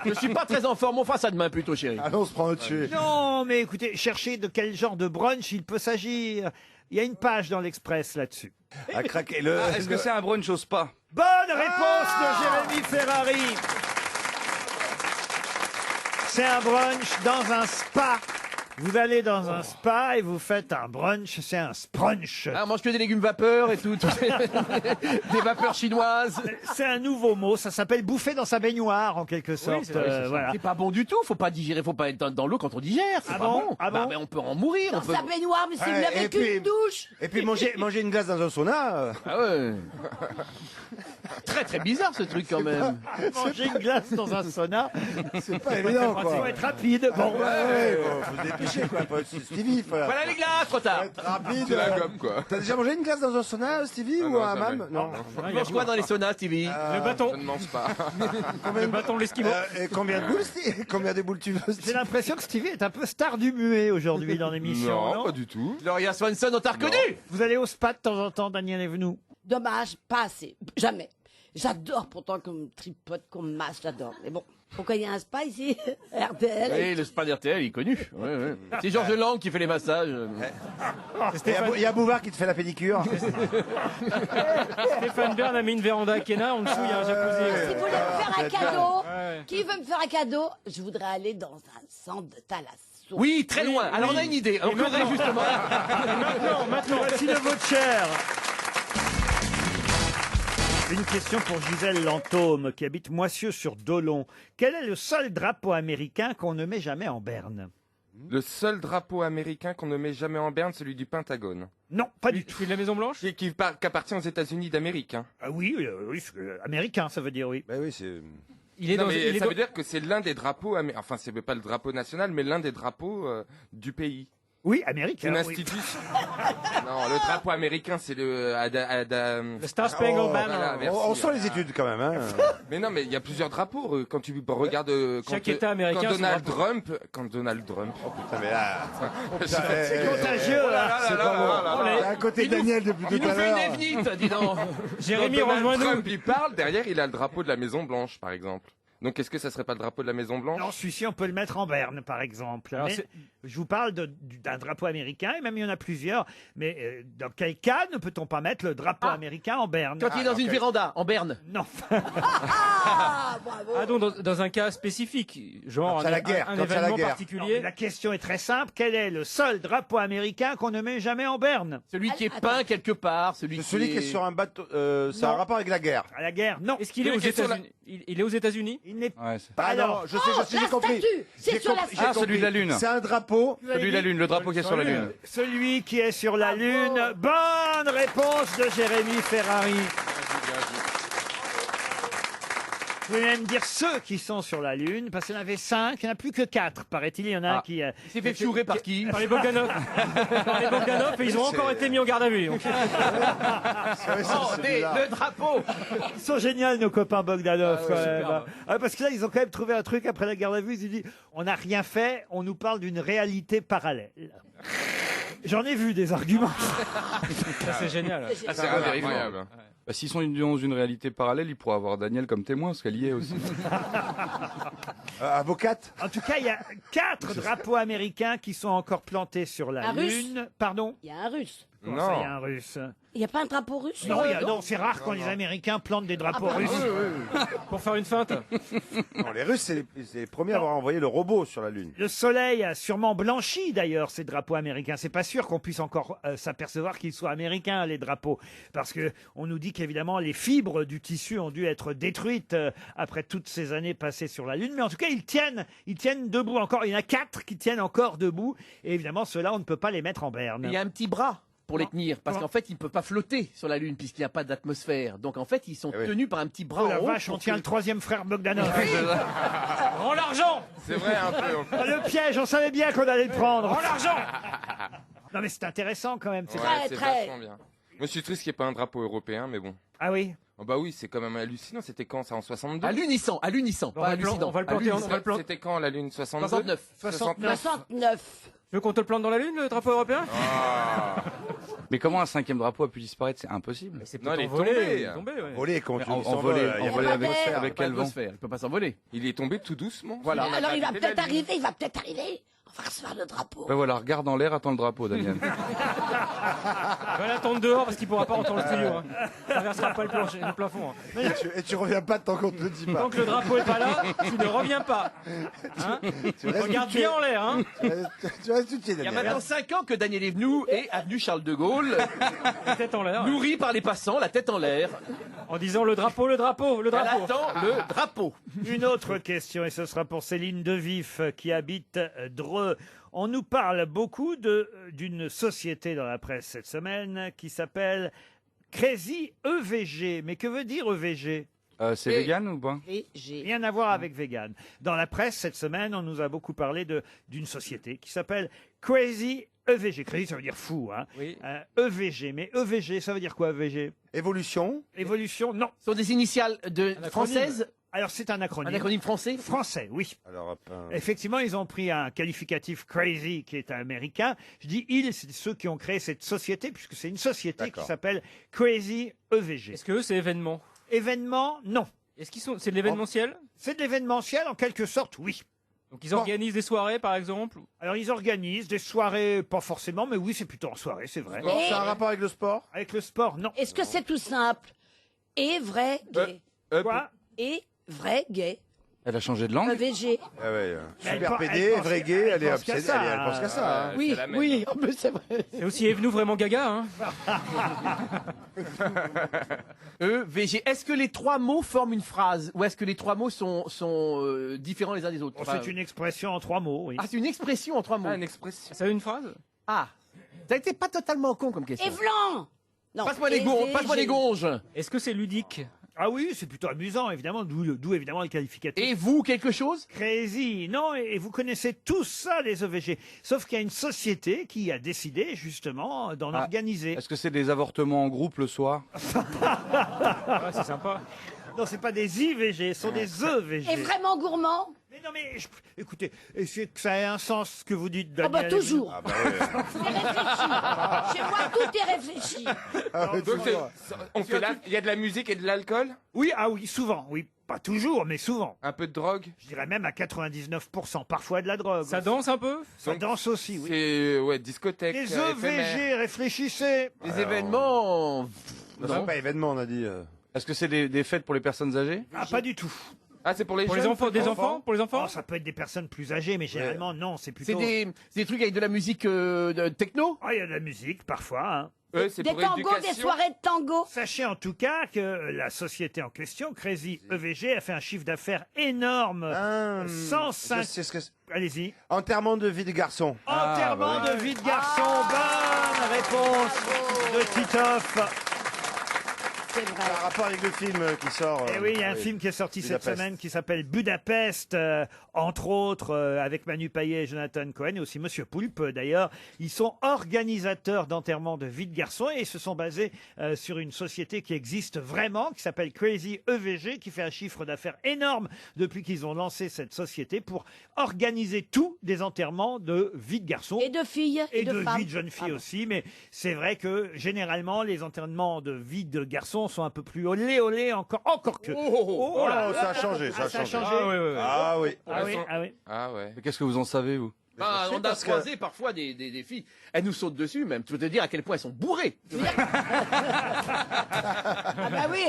Je suis pas très en forme, on fera ça demain plutôt, chérie. Allez, on se prend au-dessus. Non, mais écoutez, cherchez de quel genre de brunch il peut s'agir. Il y a une page dans l'Express là-dessus. À craquer Est-ce que c'est un brunch au spa? Bonne réponse de Jérémy Ferrari. C'est un brunch dans un spa. Vous allez dans un spa et vous faites un brunch, c'est un sprunch. Ah, on mange que des légumes vapeur et tout. Des vapeurs chinoises. C'est un nouveau mot, ça s'appelle bouffer dans sa baignoire en quelque sorte. c'est vrai, c'est ça. Voilà. C'est pas bon du tout, faut pas digérer, faut pas être dans l'eau quand on digère, c'est Ah pas bon bon. Ah Bah, bon mais on peut en mourir. Dans On peut... sa baignoire, mais c'est Ouais, mieux et avec puis- une douche. Et puis manger une glace dans un sauna. Ah ouais. Très très bizarre ce truc quand même. Manger une glace dans un sauna, C'est pas évident il faut quoi. être rapide. Bon, Ouais, faut se dépêcher quoi. Stevie, faut Voilà les glaces, trop tard. être rapide. C'est la gomme, quoi. T'as déjà mangé une glace dans un sauna, Stevie, ou non, un jamais. hammam? Non. Tu manges quoi dans les saunas, Stevie Le bâton. Je ne mange pas. Le bâton de l'esquimau. Et combien de boules, Stevie? Combien de boules tu veux, j'ai Stevie? l'impression que Stevie est un peu star du muet aujourd'hui dans l'émission. Non, pas du tout. Gloria Swanson, on t'a reconnu. Vous allez au spa de temps en temps, Daniel Evenou? Dommage, pas assez. Jamais. J'adore pourtant qu'on me tripote, qu'on me masse, j'adore. Mais bon, pourquoi il y a un spa ici? RTL. Oui, le spa d'RTL, il est connu. Ouais, ouais. C'est Georges Lang qui fait les massages. Il y a Bouvard qui te fait la pédicure. Stéphane Bern a mis une véranda à Kena. En dessous, il y a un jacuzzi. Si vous voulez me faire un cadeau, Ouais. qui veut me faire un cadeau? Je voudrais aller dans un centre de thalasso. Oui, très loin. Alors on a une idée. On voudrait justement. Maintenant, voici le voucher. Une question pour Gisèle Lantôme, qui habite Moissieux-sur-Dolon. Quel est le seul drapeau américain qu'on ne met jamais en berne? Le seul drapeau américain qu'on ne met jamais en berne, celui du Pentagone. Non, pas du tout. Celui de la Maison Blanche. Qui appartient aux États-Unis d'Amérique. Hein. Ah oui, américain, ça veut dire oui. Bah oui, c'est. Il est Non, dans. mais il est ça dans- veut dire que c'est l'un des drapeaux, enfin c'est pas le drapeau national, mais l'un des drapeaux du pays. Oui, C'est américain. une oui. institution. Non, le drapeau américain, c'est le... Le Star Spangled Banner. Voilà, merci. On sent les études quand même. Hein. Mais non, mais il y a plusieurs drapeaux. Quand tu regardes... Chaque État américain a son Quand Donald Trump... Oh putain, mais là... C'est contagieux, là. C'est pas bon. T'es à côté de Daniel depuis tout Il nous à fait une l'heure. évnite, dis donc. Jérémy, Quand Donald rejoins-nous. Trump, il parle, derrière, il a le drapeau de la Maison Blanche, par exemple. Donc, est-ce que ça serait pas le drapeau de la Maison Blanche? Non, celui-ci, on peut le mettre en berne, par exemple. Alors, Mais c'est- je vous parle d'un drapeau américain, et même il y en a plusieurs. Mais dans quel cas ne peut-on pas mettre le drapeau américain en berne? Quand il est dans une véranda, en Berne. Non. Ah, bravo. Ah donc dans un cas spécifique, genre Quand c'est la guerre, un quand c'est la événement guerre. Non, particulier. mais la question est très simple. Quel est le seul drapeau américain qu'on ne met jamais en berne? Celui qui est Attends. peint quelque part, celui Qui est sur un bateau, c'est Non. un rapport avec la guerre. À la guerre, non. Est-ce qu'il est aux Celui qui est sur États-Unis? Il est aux États-Unis? Il n'est Ouais, c'est- pas. Alors, je sais, j'ai La compris. statue, c'est J'ai sur la compris, statue. j'ai celui de la compris. Lune. C'est un drapeau. Celui de la Lune, le drapeau qui est sur la Lune. celui qui est sur la Lune. Bonne réponse de Jérémy Ferrari. Vous pouvez même dire ceux qui sont sur la Lune, parce qu'il y en avait 5, il n'y en a plus que 4, paraît-il. Il y en a un qui... Il s'est fait chourer par qui? Par les Bogdanov. Par les Bogdanov, et ils ont encore été mis en garde à vue. donc. Le drapeau. Ils sont géniaux, nos copains Bogdanov. Ah ouais, quand même. superbe. Ah, parce que là, ils ont quand même trouvé un truc après la garde à vue. Ils ont dit, on n'a rien fait, on nous parle d'une réalité parallèle. J'en ai vu des arguments. Ça, c'est génial. Ah, c'est incroyable. Bah, s'ils sont dans une réalité parallèle, ils pourraient avoir Daniel comme témoin, parce qu'elle y est aussi. Avocate. En tout cas, il y a 4 drapeaux américains qui sont encore plantés sur la Un Russe Lune. Pardon? Il y a un russe. Comment ça, il y a un russe? Il n'y a pas un drapeau russe? Non, non, c'est rare quand les Américains plantent des drapeaux russes. Pour faire une feinte. Non, les Russes, c'est les premiers à avoir envoyé le robot sur la Lune. Le soleil a sûrement blanchi d'ailleurs ces drapeaux américains. C'est pas sûr qu'on puisse encore s'apercevoir qu'ils soient américains, les drapeaux, parce que on nous dit qu'évidemment les fibres du tissu ont dû être détruites après toutes ces années passées sur la Lune. Mais en tout cas, ils tiennent debout encore. Il y en a 4 qui tiennent encore debout. Et évidemment, ceux-là, on ne peut pas les mettre en berne. Il y a un petit bras pour les tenir, parce qu'en fait, ils ne peuvent pas flotter sur la Lune puisqu'il n'y a pas d'atmosphère. Donc en fait, ils sont tenus par un petit bras Oh la en haut. vache, on tient le 3e frère Bogdanov. Rends l'argent. C'est vrai, un peu. Oh, le piège, on savait bien qu'on allait le prendre. Rends l'argent. Non mais c'est intéressant quand même. Ouais, c'est vachement bien. Moi, je suis triste qu'il n'y ait pas un drapeau européen, mais bon. Ah oui. Oh bah oui, c'est quand même hallucinant. C'était quand ça, en 62? À l'unissant, pas hallucinant. On va le planter. On va le planter. C'était quand la Lune? 62? 69. 69. Tu veux qu'on te le plante dans la Lune, le drapeau européen? Mais comment un 5e drapeau a pu disparaître? C'est impossible. C'est Non, il est envolé, tombé. il est tombé, ouais. Volé, comment Mais tu dis, il envolé, s'envole, il y a envolé pas avec, d'atmosphère. avec quel vent? Il peut pas s'envoler. Il est tombé tout doucement. Voilà. On a Alors il va arrêté peut-être la Lune. arriver, il va peut-être arriver. On va recevoir le drapeau. Ben voilà, regarde dans l'air, attends le drapeau, Daniel. Va l'attendre dehors parce qu'il pourra pas rentrer dans le studio. Hein. Il traversera pas le plancher, le plafond. Hein. Et tu reviens pas tant qu'on te le dit pas. Tant que le drapeau est pas là, tu ne reviens pas. Hein? Regarde bien en l'air. Hein. Tu restes tout de suite, Il y a Daniel. maintenant 5 ans que Daniel est venu et avenue Charles de Gaulle, La tête en l'air. nourri par les passants, la tête en l'air. En disant le drapeau, le drapeau, le Elle drapeau. attend le drapeau. Une autre question, et ce sera pour Céline Devif qui habite Dreux. On nous parle beaucoup d'une société dans la presse cette semaine qui s'appelle Crazy EVG. Mais que veut dire EVG? C'est vegan ou pas? Rien à voir avec vegan. Dans la presse cette semaine, on nous a beaucoup parlé d'une société qui s'appelle Crazy EVG. Crazy, ça veut dire fou, hein. Oui. EVG. Mais EVG, ça veut dire quoi, EVG? Évolution. Évolution, non. Ce sont des initiales acronyme. françaises. Alors, c'est un acronyme. Un acronyme français. Français, oui. Alors, Effectivement, ils ont pris un qualificatif crazy qui est américain. Je dis ils, c'est ceux qui ont créé cette société, puisque c'est une société qui s'appelle Crazy EVG. Est-ce que eux, c'est événement? Événement, non. Est-ce qu'ils sont, c'est de l'événementiel? C'est de l'événementiel, en quelque sorte, oui. Donc ils organisent des soirées, par exemple? Alors, ils organisent des soirées, pas forcément, mais oui, c'est plutôt en soirée, c'est vrai. Bon, c'est un rapport avec le sport? Avec le sport, non. Est-ce que c'est tout simple? Et vrai gay. Quoi? Et vrai gay. Elle a changé de langue? EVG. Ah ouais, Elle super pense- PD, elle pense- vrai gay, elle elle est pense qu'à obsédée, ça, elle pense qu'à ça. hein. Oui, oui, en plus c'est vrai. C'est aussi est venu vraiment gaga, hein? EVG. Est-ce que les 3 mots forment une phrase ou est-ce que les 3 mots sont différents les uns des autres? Oh, c'est une expression en 3 mots, oui. Ah, c'est une expression en 3 mots. Ah, une expression. Ça a une phrase? Ah, ça n'était pas totalement con comme question. Et blanc. Non. Passe-moi les gonges. EVG. Passe-moi les gonges. Est-ce que c'est ludique? Ah oui, c'est plutôt amusant, évidemment, d'où évidemment le qualificatif. Et vous, quelque chose? Crazy. Non, et vous connaissez tous ça, les EVG. Sauf qu'il y a une société qui a décidé, justement, d'en organiser. Est-ce que c'est des avortements en groupe le soir? C'est sympa. Non, c'est pas des IVG, ce sont des EVG. Et vraiment gourmand? Mais non, mais écoutez, est-ce que ça a un sens ce que vous dites, Ah Daniel? bah toujours. Ah bah ouais. C'est réfléchi. Chez moi, tout est réfléchi. Il y a de la musique et de l'alcool? Oui, ah oui, souvent, oui. Pas toujours, mais souvent. Un peu de drogue? Je dirais même à 99%, parfois de la drogue. Ça danse un peu? Ça danse aussi, oui. C'est, ouais, discothèque. Les éphémère. EVG, réfléchissez. Les événements... Non, c'est pas événement, on a dit. Est-ce que c'est des fêtes pour les personnes âgées? Ah, pas du tout. Ah, c'est pour les Pour jeunes, les enfants, des enfants? Pour les enfants? Oh, ça peut être des personnes plus âgées, mais généralement, non, c'est plutôt... C'est des trucs avec de la musique de techno? Ah, il y a de la musique, parfois, hein. Ouais, c'est Des pour tangos, des éducation. soirées de tango. Sachez en tout cas que la société en question, Crazy EVG, a fait un chiffre d'affaires énorme. 105... Je sais ce que c'est. Allez-y. Enterrement de vie de garçon. Enterrement de vie de garçon. Bonne réponse de Titoff. C'est vrai. Un rapport avec le film qui sort. Et oui, il y a un film qui est sorti cette Budapest. semaine qui s'appelle Budapest, entre autres avec Manu Payet et Jonathan Cohen, et aussi Monsieur Poulpe d'ailleurs. Ils sont organisateurs d'enterrement de vie de garçon et ils se sont basés sur une société qui existe vraiment, qui s'appelle Crazy EVG, qui fait un chiffre d'affaires énorme depuis qu'ils ont lancé cette société pour organiser tous des enterrements de vie de garçon. Et de filles. Et de femmes. vie de jeunes filles Ah bon. aussi, mais c'est vrai que généralement les enterrements de vie de garçons sont un peu plus olé encore que. Oh, là, ça a changé, ça a ça a changé. changé. Ah oui, oui, oui. Ah oui. Ah oui, ah oui. Ah ouais. Mais qu'est-ce que vous en savez, vous? Ah, on a parce que- croisé parfois des filles. Elles nous sautent dessus même. Tu veux te dire à quel point elles sont bourrées. Ah bah oui.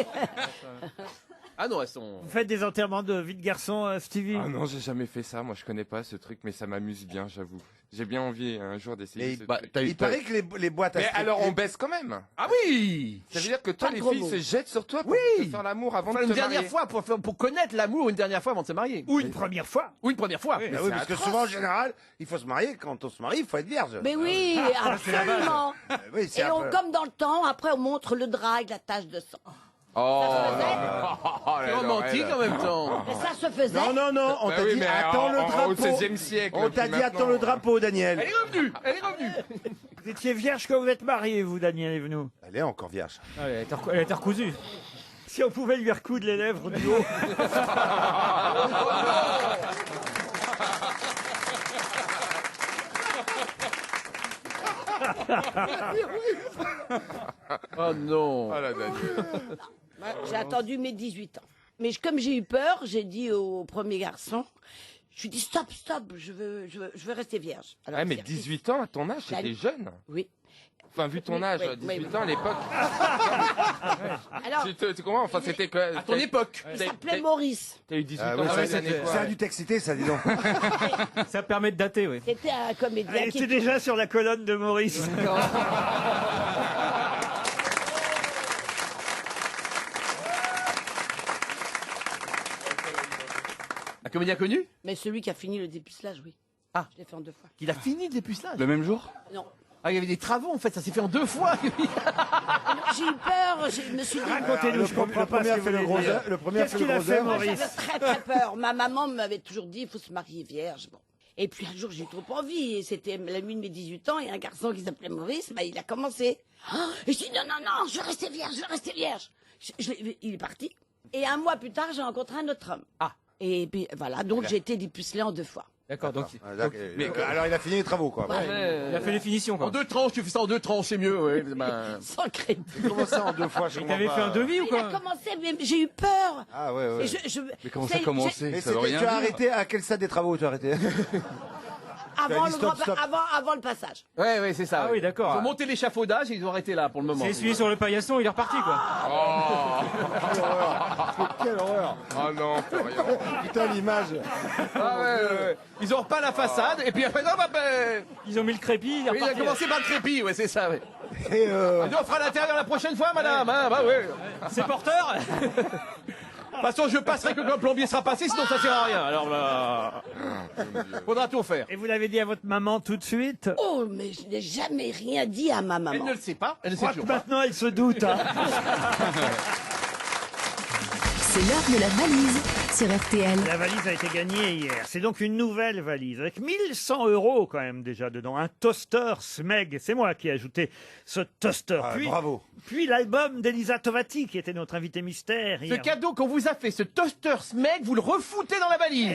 Ah non, elles sont... Vous faites des enterrements de vie de garçon, Stevie? Ah non, j'ai jamais fait ça. Moi, je connais pas ce truc, mais ça m'amuse bien, j'avoue. J'ai bien envie un jour d'essayer. Et ce bah, truc. il paraît que les boîtes à Mais strip- alors, on baisse quand même. Ah oui. Ça veut dire que toi, Pas de les gros filles mots. se jettent sur toi pour Oui. te faire l'amour avant Enfin, de une te dernière marier. fois pour connaître l'amour une dernière fois avant de se marier. Ou une première fois? Ou une première fois. Ah oui, parce que souvent, en général, il faut se marier. Quand on se marie, il faut être vierge. Mais oui, absolument. Oui, c'est Et un peu- comme dans le temps, après on montre le drap avec la tache de sang. Oh, Ça se faisait C'est romantique en même temps. Mais ça se faisait. Non, on Bah t'a oui, dit mais attends le au drapeau. XVIe siècle. On t'a puis dit attends maintenant, le drapeau, Daniel. Elle est revenue. Elle est revenue. Vous étiez vierge quand vous êtes marié, vous, Daniel Evenou? Elle est encore vierge. Ah, elle a été recousue. Si on pouvait lui recoudre les lèvres du haut. Oh non. Oh là, Daniel. J'ai attendu mes 18 ans. Mais comme j'ai eu peur, j'ai dit au premier garçon, je lui ai dit stop, je veux rester vierge. Alors, Ah, mais c'est- 18 ans à ton âge, J'allais- c'était jeune. Oui. Enfin, vu ton Oui, âge, oui, 18 oui. ans à l'époque. Alors, Tu comprends? Enfin, c'était quoi? À ton époque. il s'appelait Maurice. T'as eu 18 Ah ans oui, dans ça, les années quoi? Ça a dû t'exciter, ça, dis donc. Ça permet de dater, oui. C'était un comédien Elle qui était déjà sur la colonne de Maurice. Un comédien connu? Mais celui qui a fini le dépucelage, oui. Ah. Je l'ai fait en 2 fois. Il a fini le dépucelage. Le même jour? Non. Ah, il y avait des travaux en fait, ça s'est fait en 2 fois. J'ai eu peur, je me suis dit... Racontez-nous, je comprends pas premier ce a que fait vous le voulez gros dire. œuf, le premier a Qu'est-ce fait le qu'il a gros fait, œuf. Moi, Maurice? j'avais très peur. Ma maman m'avait toujours dit, il faut se marier vierge. Bon. Et puis un jour, j'ai eu trop envie. Et c'était la nuit de mes 18 ans. Et un garçon qui s'appelait Maurice, bah, il a commencé. Et je dis, non, je veux rester vierge. Il est parti. Et un mois plus tard, j'ai rencontré un autre homme. Ah. Et puis voilà, donc j'ai été dépucelée en 2 fois. D'accord, donc Ah, d'accord. Alors, il a fini les travaux, quoi. il a fait les finitions, En quoi. 2 tranches, tu fais ça en 2 tranches, c'est mieux. Ouais. Ben... Sans crédit. Comment ça en 2 fois? je Il comprends t'avait pas. fait un devis ou Il a quoi? commencé, mais j'ai eu peur. Ah ouais, ouais. Et Mais comment c'est- ça a commencé? Mais Ça veut c'était- rien tu as dire. arrêté à quel stade des travaux tu as arrêté? Avant, dit le stop, grand- stop. avant le passage. Ouais, c'est ça. Ah oui, d'accord. Ils ont monté l'échafaudage et ils ont arrêté là pour le moment. C'est essuyé sur le paillasson, il est reparti, quoi. Quelle horreur! Oh non, Florian. Putain, l'image! Ah ouais. Ils ont repeint la façade et puis après, non, Ils ont mis le crépi, il est il a reparti. commencé par le crépi, ouais, c'est ça. Ouais. Et On fera l'intérieur la prochaine fois, madame. Hein, bah ouais. C'est porteur? De toute façon, je passerai que quand le plombier sera passé, sinon ça sert à rien. Alors là, faudra tout faire. Et vous l'avez dit à votre maman tout de suite? Oh, mais je n'ai jamais rien dit à ma Elle maman. ne le sait pas. Elle ne Je sait crois que toujours pas. maintenant elle se doute. Hein. C'est l'heure de la valise sur RTL. La valise a été gagnée hier. C'est donc une nouvelle valise avec 1100 € quand même déjà dedans. Un toaster Smeg. C'est moi qui ai ajouté ce toaster. Bravo. Puis l'album d'Elisa Tovati qui était notre invité mystère Ce hier. cadeau qu'on vous a fait, ce toaster Smeg, vous le refoutez dans la valise.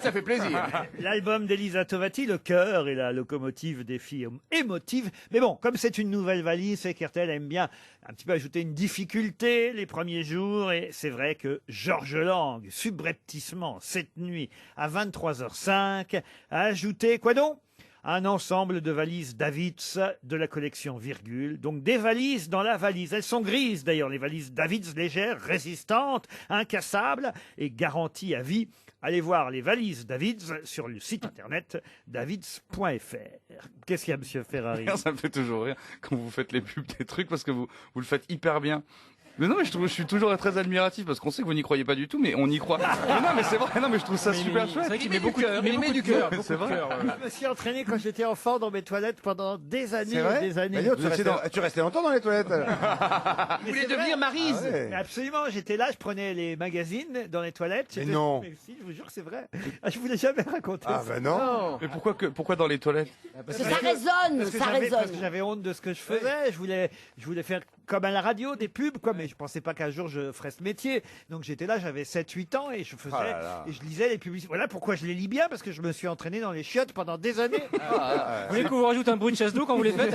Ça fait plaisir. L'album d'Elisa Tovati, le cœur et la locomotive des filles émotives. Mais bon, comme c'est une nouvelle valise, c'est qu'RTL aime bien un petit peu ajouter une difficulté les premiers jours. Et c'est vrai que Georges Lang, subrepticement, cette nuit, à 23h05, a ajouté, quoi donc ? Un ensemble de valises Davids de la collection Virgule. Donc des valises dans la valise. Elles sont grises d'ailleurs, les valises Davids légères, résistantes, incassables et garanties à vie. Allez voir les valises Davids sur le site internet davids.fr. Qu'est-ce qu'il y a, monsieur Ferrari? Ça me fait toujours rire quand vous faites les pubs des trucs parce que vous le faites hyper bien. Mais non, mais je suis toujours très admiratif parce qu'on sait que vous n'y croyez pas du tout, mais on y croit. Mais non, mais c'est vrai, non, mais je trouve ça super chouette. C'est vrai qu'il met beaucoup de cœur. Il met du cœur. C'est vrai. Je me suis entraîné quand j'étais enfant dans mes toilettes pendant des années C'est vrai et des années. Mais tu restais longtemps dans les toilettes. Vous voulez devenir Maryse? Ah ouais. Mais absolument, j'étais là, je prenais les magazines dans les toilettes. Mais non. Mais si, je vous jure que c'est vrai. Ah, je vous l'ai jamais raconté. Ah ça. ben non. Mais pourquoi dans les toilettes? Parce que ça résonne, Parce que ça parce que résonne. j'avais honte de ce que je faisais. Je voulais faire comme à la radio des pubs, quoi, mais je pensais pas qu'un jour je ferais ce métier. Donc j'étais là, j'avais 7-8 ans et je faisais Oh là là. et je lisais les publicités. Voilà pourquoi je les lis bien, parce que je me suis entraîné dans les chiottes pendant des années. Vous voulez qu'on vous rajoute un bruit de chasse d'eau quand vous les faites?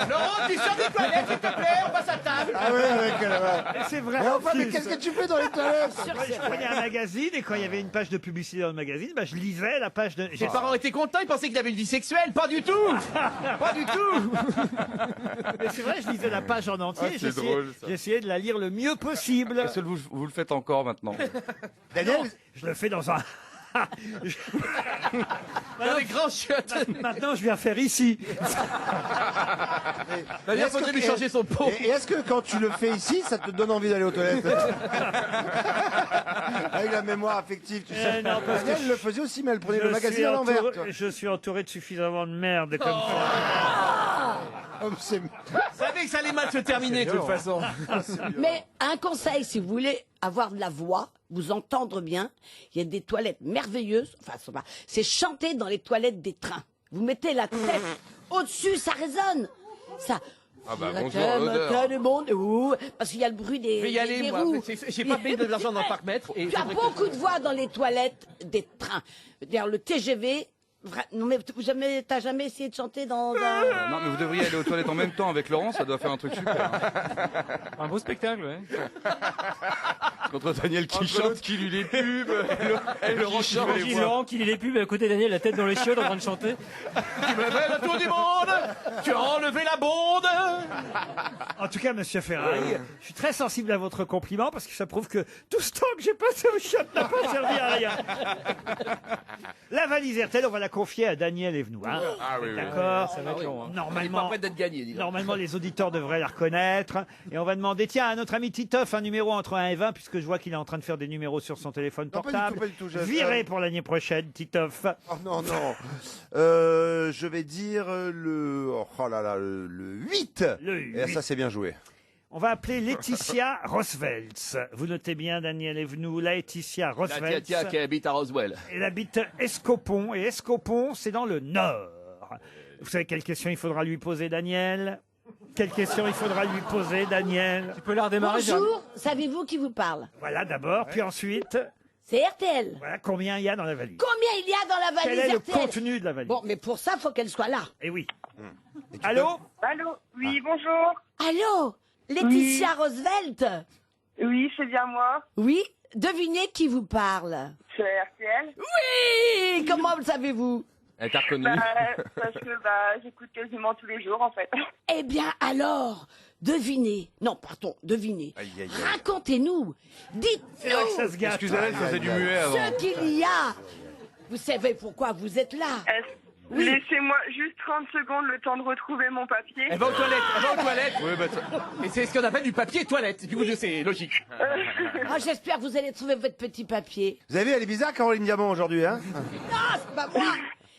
Laurent, tu sors des toilettes, s'il te plaît, on passe à table. Ah ouais, avec. Et c'est vrai. Mais en enfin, mais plus. qu'est-ce que tu fais dans les toilettes? Moi, je prenais un magazine et quand il y avait une page de publicité dans le magazine, bah, je lisais la page de. Tes parents étaient contents, ils pensaient qu'il avait une vie sexuelle. Pas du tout. Pas du tout. Mais c'est vrai, je lisais la page en entier. Ah, c'est drôle, ça. J'essayais de la lire le mieux possible. Est-ce que vous le faites encore maintenant? Daniel, Je le fais dans un. Dans les grands chiottes. Maintenant, je viens faire ici. D'ailleurs, est-ce que- faudrait lui changer son pot. et est-ce que quand tu le fais ici, ça te donne envie d'aller aux toilettes? Avec la mémoire affective, tu sais. non, parce Daniel le faisait aussi, mais elle prenait le magazine à l'envers. toi. Je suis entouré de suffisamment de merde comme ça. Oh, c'est- Vous savez que ça allait mal se terminer, de toute façon. Mais un conseil, si vous voulez avoir de la voix, vous entendre bien, il y a des toilettes merveilleuses. Enfin, c'est chanter dans les toilettes des trains. Vous mettez la tête au-dessus, ça résonne. Ça. Ah bah, La bonjour, crème, l'odeur. tout le monde, ouh, parce qu'il y a le bruit des, Je vais y aller, des moi. roues. J'ai pas payé de l'argent dans le parc-mètre. Tu as beaucoup de voix dans les toilettes des trains. D'ailleurs, le TGV. Non mais t'as jamais essayé de chanter dans un... Non, mais vous devriez aller aux toilettes en même temps avec Laurent, ça doit faire un truc super. Un beau spectacle, ouais. Contre Daniel qui chante, qui lit les pubs, et Laurent qui veut les Imagine voir. Laurent qui lit les pubs et à côté Daniel, la tête dans les chiottes en train de chanter. Tu me fais le tour du monde. Tu as enlevé la bonde. En tout cas, monsieur Ferrari, je suis très sensible à votre compliment parce que ça prouve que tout ce temps que j'ai passé au chiottes n'a pas servi à rien. La valise RTL, on va la confier à Daniel Evenou. Hein. Ah oui, oui. D'accord. Ça va être long, hein. Elle est pas Normalement, prête d'être gagnée, dis donc. normalement, les auditeurs devraient la reconnaître. Et on va demander, tiens, à notre ami Titoff, un numéro entre 1 et 20, puisque je vois qu'il est en train de faire des numéros sur son téléphone Non, pas du portable. tout, pas du tout, Viré pour l'année prochaine, Titoff. Oh non, non. Je vais dire le. Oh là là, le 8. Le Et 8. ça, c'est bien joué. On va appeler Laetitia Rosvelz. Vous notez bien, Daniel Evenou, Laetitia Rosvelz. Tiens, qui habite à Roswell. Elle habite Escopon. Et Escopon, c'est dans le Nord. Vous savez quelle question il faudra lui poser, Daniel? Quelle question il faudra lui poser, Daniel? Tu peux la redémarrer, Gérard Bonjour, savez-vous qui vous parle? Voilà, d'abord. Puis ensuite, C'est RTL. voilà combien il y a dans la valise. Combien il y a dans la Quel valise est le RTL? contenu de la valise? Bon, mais pour ça, faut qu'elle soit là. Eh oui. Allô? Allô, oui, bonjour. Allô? Laetitia Roosevelt? Oui, c'est bien moi. Oui? Devinez qui vous parle. C'est RTL. Oui! Comment le savez-vous? Elle t'a reconnu. Parce que j'écoute quasiment tous les jours en fait. Eh bien alors, devinez. Non, pardon, devinez. Aïe, aïe, aïe. Racontez-nous. C'est vrai que ça Dites-nous se gâte. Excusez-moi, elle faisait du muet avant. ce qu'il y a. Vous savez pourquoi vous êtes là? Oui. Laissez-moi juste 30 secondes le temps de retrouver mon papier. Elle va aux toilettes. Elle va aux toilettes. Oui, bah, Et c'est ce qu'on appelle du papier toilette. Du coup, c'est logique. Ah, j'espère que vous allez trouver votre petit papier. Vous avez vu, elle est bizarre, Caroline Diamant, aujourd'hui, hein? Non, c'est pas moi.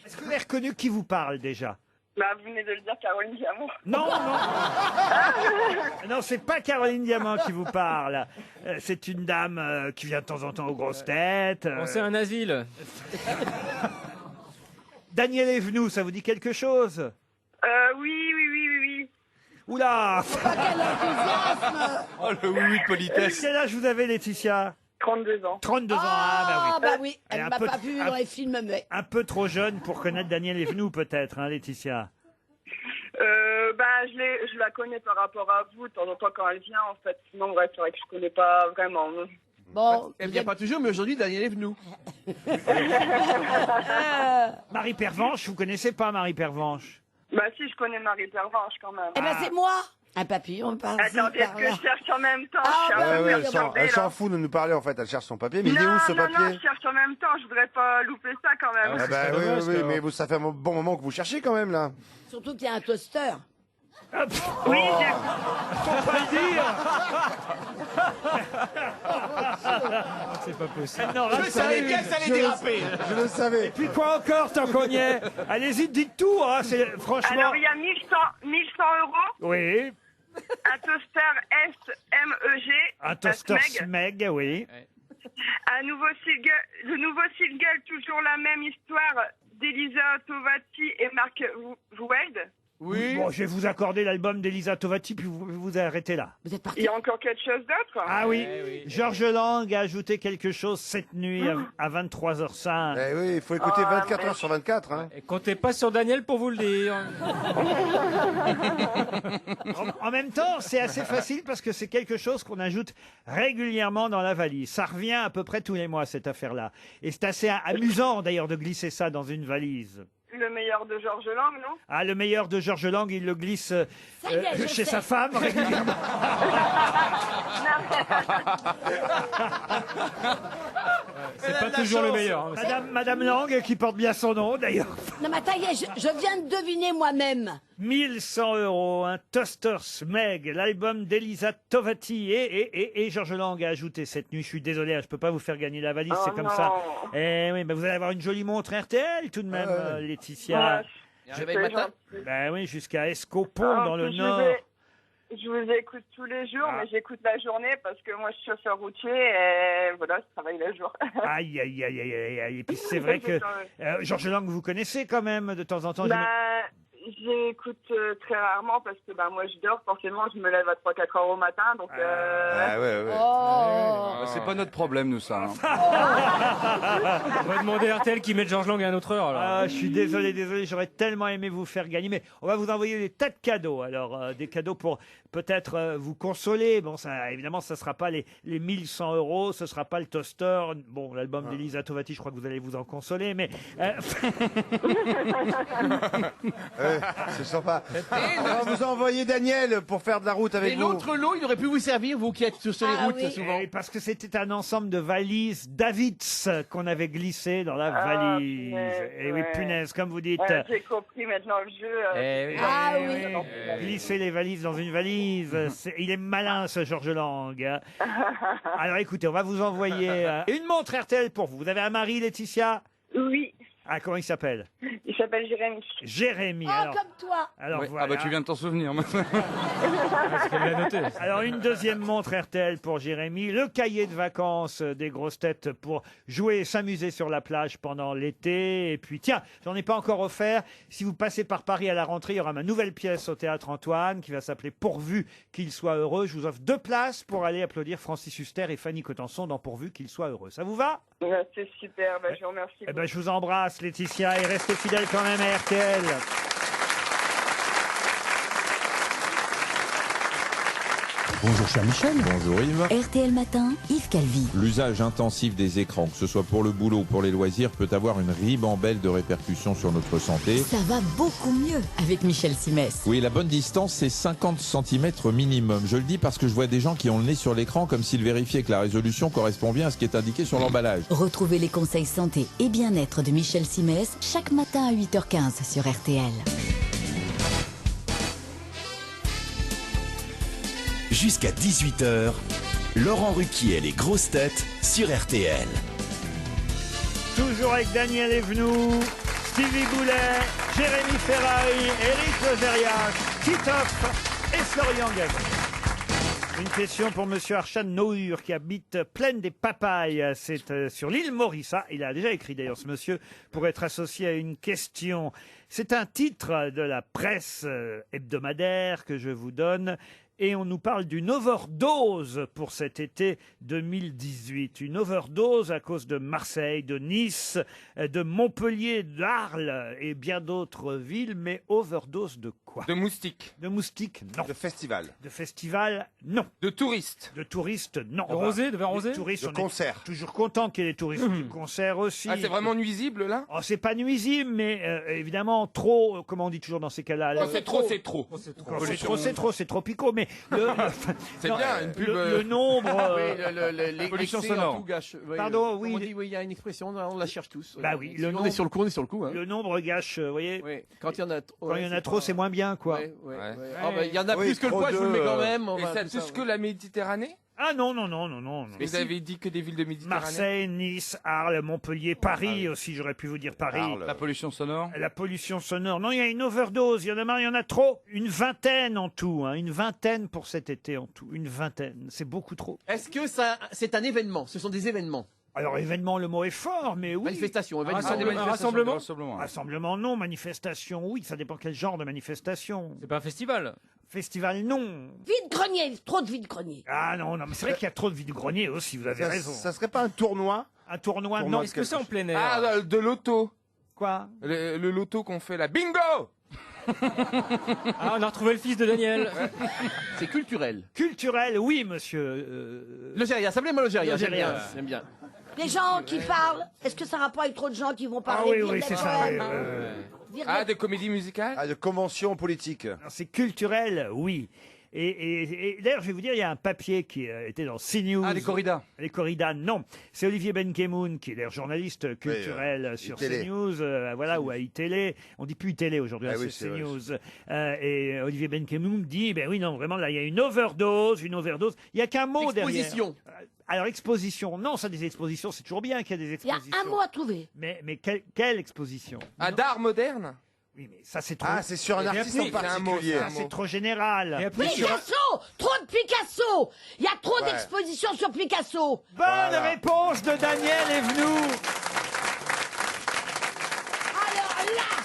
Est-ce que vous avez reconnu qui vous parle déjà? Bah, vous venez de le dire, Caroline Diamant. Non, non, c'est pas Caroline Diamant qui vous parle. C'est une dame qui vient de temps en temps aux grosses têtes. Bon, c'est un asile. Daniel Evenou, ça vous dit quelque chose? Oui. Oula! Quel enthousiasme! Oh, le oui de politesse. Quel âge vous avez, Laetitia? 32 ans. 32 ans, Ah, bah oui, elle est ne un m'a peu- pas vu dans les films muets. Un peu trop jeune pour connaître Daniel Evenou, peut-être, hein, Laetitia? Bah, je la connais par rapport à vous, de temps en temps quand elle vient, en fait. Sinon, ouais, c'est vrai que je connais pas vraiment. Bon, Elle vient pas toujours, mais aujourd'hui, Daniel est venu. Marie Pervenche, vous connaissez pas Marie Pervenche? Bah si, je connais Marie Pervenche quand même. Eh ben, c'est moi! Un papillon par Attendez, est-ce que je cherche en même temps? Ah, Je suis un peu Ouais, perturbée, elle là. s'en fout de nous parler en fait, elle cherche son papier. Mais il est Non, où ce non, papier? je cherche en même temps, je voudrais pas louper ça quand même. Ah bah oui, mais ça fait un bon moment que vous cherchez quand même là. Surtout qu'il y a un toaster. Oui, Faut pas le dire! C'est pas possible. Non, là, Je savais bien que ça allait déraper. Je le savais. Et puis quoi encore, tant qu'on y est? Allez-y, dites tout, hein, c'est franchement... Alors, il y a 1100 euros, Oui, un toaster SMEG, un toaster Smeg, oui. le nouveau single, toujours la même histoire, d'Elisa Tovati et Marc Weld. Oui. Bon, je vais vous accorder l'album d'Elisa Tovati, puis vous arrêtez là. Vous êtes Il parti. y a encore quelque chose d'autre? Ah oui, Georges Lang a ajouté quelque chose cette nuit à 23h05. Eh oui, il faut écouter 24 heures sur 24. Hein. Et comptez pas sur Daniel pour vous le dire. En même temps, c'est assez facile parce que c'est quelque chose qu'on ajoute régulièrement dans la valise. Ça revient à peu près tous les mois, cette affaire-là. Et c'est assez amusant d'ailleurs de glisser ça dans une valise. Le meilleur de Georges Lang, non? Ah, le meilleur de Georges Lang, il le glisse Ça y est, je chez sais. sa femme régulièrement. C'est pas toujours le meilleur. Hein. Madame Lang, qui porte bien son nom d'ailleurs. Non, mais attends, je viens de deviner moi-même. 1100 €, un toaster Smeg, l'album d'Elisa Tovati et Georges Lang a ajouté cette nuit. Je suis désolé, hein, je peux pas vous faire gagner la valise, c'est comme non. ça. Eh oui, vous allez avoir une jolie montre RTL tout de même, Laetitia. Réveil matin. Ben oui, jusqu'à Escopon dans le Nord. Je vous écoute tous les jours, mais j'écoute la journée parce que moi je suis chauffeur routier et voilà, je travaille le jour. Aïe, aïe, aïe, aïe, aïe, aïe. Et puis c'est vrai que Georges Lang, vous connaissez quand même de temps en temps. J'écoute très rarement parce que moi je dors, forcément je me lève à 3-4 heures au matin, donc Ah ouais. Oh. C'est pas notre problème, nous, ça. hein. On va demander à RTL qui met Georges Lang à une autre heure. Alors. Ah, je suis désolé, j'aurais tellement aimé vous faire gagner, mais on va vous envoyer des tas de cadeaux. Alors, des cadeaux pour peut-être vous consoler. Bon, ça, évidemment, ça sera pas les 1100 €, ce sera pas le toaster. Bon, l'album d'Elisa Tovati, je crois que vous allez vous en consoler, mais... C'est sympa. On va vous envoyer Daniel pour faire de la route avec Et vous. l'autre lot, il aurait pu vous servir, vous qui êtes sur les routes souvent. Et parce que c'était un ensemble de valises Davids qu'on avait glissé dans la valise. Et oui, punaise, comme vous dites. Ouais, j'ai compris maintenant le jeu. Ah oui. Glisser les valises dans une valise. Il est malin, ce Georges Lang. hein. Alors écoutez, on va vous envoyer une montre RTL pour vous. Vous avez un mari, Laetitia? Oui. Ah, comment il s'appelle? Il s'appelle Jérémy. Jérémy. Oh, alors, comme toi. alors Ouais. voilà. Ah bah tu viens de t'en souvenir. Parce qu'elle l'a noté. Alors une deuxième montre RTL pour Jérémy, le cahier de vacances des grosses têtes pour jouer et s'amuser sur la plage pendant l'été. Et puis tiens, j'en ai pas encore offert. Si vous passez par Paris à la rentrée, il y aura ma nouvelle pièce au Théâtre Antoine qui va s'appeler Pourvu qu'il soit heureux. Je vous offre 2 places pour aller applaudir Francis Huster et Fanny Cotenson dans Pourvu qu'il soit heureux. Ça vous va? Ouais, c'est super, je vous remercie. Eh ben, je vous embrasse, Laetitia, et restez fidèles quand même à RTL. Bonjour cher Michel. Bonjour Yves. RTL Matin, Yves Calvi. L'usage intensif des écrans, que ce soit pour le boulot ou pour les loisirs, peut avoir une ribambelle de répercussions sur notre santé. Ça va beaucoup mieux avec Michel Simès. Oui, la bonne distance, c'est 50 cm minimum. Je le dis parce que je vois des gens qui ont le nez sur l'écran comme s'ils vérifiaient que la résolution correspond bien à ce qui est indiqué sur l'emballage. Retrouvez les conseils santé et bien-être de Michel Simès chaque matin à 8h15 sur RTL. Jusqu'à 18h, Laurent Ruquier et les grosses têtes sur RTL. Toujours avec Daniel Evenou, Stevie Boulet, Jérémy Ferrari, Éric Lozérias, Titoff et Florian Gazan. Une question pour Monsieur Arshad Nohur qui habite Plaine des Papayes. C'est sur l'île Maurice. Ah, il a déjà écrit d'ailleurs ce monsieur pour être associé à une question. C'est un titre de la presse hebdomadaire que je vous donne. Et on nous parle d'une overdose pour cet été 2018. Une overdose à cause de Marseille, de Nice, de Montpellier, d'Arles et bien d'autres villes. Mais overdose de quoi? De moustiques. De moustiques, non. De festival. De festival, non. De touristes. De touristes, non. De rosé, de vin rosé. Touristes, De on est concert. toujours content qu'il y ait des touristes du concert aussi. Ah, c'est vraiment nuisible là? Oh, c'est pas nuisible, mais évidemment, trop, comment on dit toujours dans ces cas-là? Quand c'est trop, c'est trop. Quand c'est trop, c'est trop, c'est trop picot, mais C'est non, bien, une pub. le nombre. Les pollution l'excès sonore. en tout gâche. Oui, Pardon, comme oui. on dit, oui, il y a une expression, on la cherche tous. Bah oui, Si le on nombre- est sur le coup, on est sur le coup. Hein. Le nombre gâche, vous voyez. Oui. Quand il y en a, Quand il y en a trop, c'est moins bien, quoi. Ouais, ouais, Ouais. ouais. Ah, bah, il y en a Oui, plus que le trop poids, je vous le mets de, quand même. on Et va ça tout touche que la Méditerranée? Ah non, non, non, non, non. non. Vous avez dit que des villes de Méditerranée? Marseille, Nice, Arles, Montpellier, Paris aussi, j'aurais pu vous dire Paris. Arles. La pollution sonore. La pollution sonore. Non, il y a une overdose. Il y en a marre, il y en a trop. Une vingtaine en tout. Hein. Une vingtaine pour cet été en tout. Une vingtaine. C'est beaucoup trop. Est-ce que ça, c'est un événement? Ce sont des événements. Alors, événement, le mot est fort, mais oui. Manifestation, Ah, événement. c'est des manifestations, rassemblement des rassemblements. Rassemblement, non. Manifestation, oui. Ça dépend quel genre de manifestation. C'est pas un festival. Festival, non. Vide-grenier, trop de vide-grenier. Ah non, non, mais c'est vrai qu'il y a trop de vide-grenier aussi, vous avez raison. Ça serait pas un tournoi? Un tournoi, Tournoi non. de Est-ce que c'est en plein air? Ah, de l'auto. Quoi? Le loto qu'on fait là. Bingo! Ah, on a retrouvé le fils de Daniel. C'est culturel. Culturel, oui, monsieur. L'Algérie, ça me moi l'Algérie. J'aime L'Algérie. bien. J'aime bien. Les gens qui parlent, est-ce que ça a rapport avec trop de gens qui vont Ah parler? oui, oui, c'est ça. oui, Ah, des comédies musicales? Ah, de convention politique. Non, c'est culturel, oui. Et d'ailleurs, je vais vous dire, il y a un papier qui était dans CNews. Ah, les corridas. Les corridas, non. C'est Olivier Benkemoun, qui est d'ailleurs journaliste culturel sur iTélé. CNews, voilà, ou à iTélé. On dit plus iTélé aujourd'hui, Ah hein, oui, c'est c'est vrai. CNews. Et Olivier Benkemoun dit, ben oui, non, vraiment, là, il y a une overdose, une overdose. Il n'y a qu'un mot derrière. Exposition. Alors, exposition, non, ça, des expositions, c'est toujours bien qu'il y a des Il y a expositions. un mot à trouver. Mais quelle exposition? Ah, d'art moderne? Oui, mais ça, c'est trop... Ah, c'est sur un artiste en c'est un mot, particulier. ça, c'est trop général. Et après, Picasso! Trop de Picasso! Il y a trop Ouais. d'expositions sur Picasso! Bonne Voilà. réponse de Daniel Evenou. Alors là,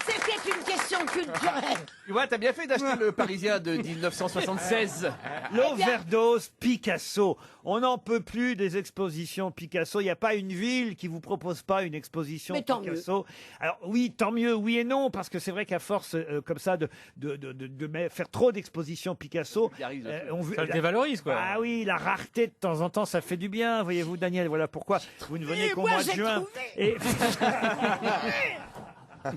c'était une question culturelle. Tu vois, t'as bien fait d'acheter le Parisien de 1976. L'overdose Picasso. On n'en peut plus des expositions Picasso. Il n'y a pas une ville qui vous propose pas une exposition Mais tant Picasso. Alors oui, tant mieux, oui et non, parce que c'est vrai qu'à force comme ça de faire trop d'expositions Picasso, Ça le dévalorise, quoi. Ah oui, la rareté de temps en temps, ça fait du bien, voyez-vous, Daniel. Voilà pourquoi vous ne venez Et qu'au moi, mois de j'ai juin. trouvé. Et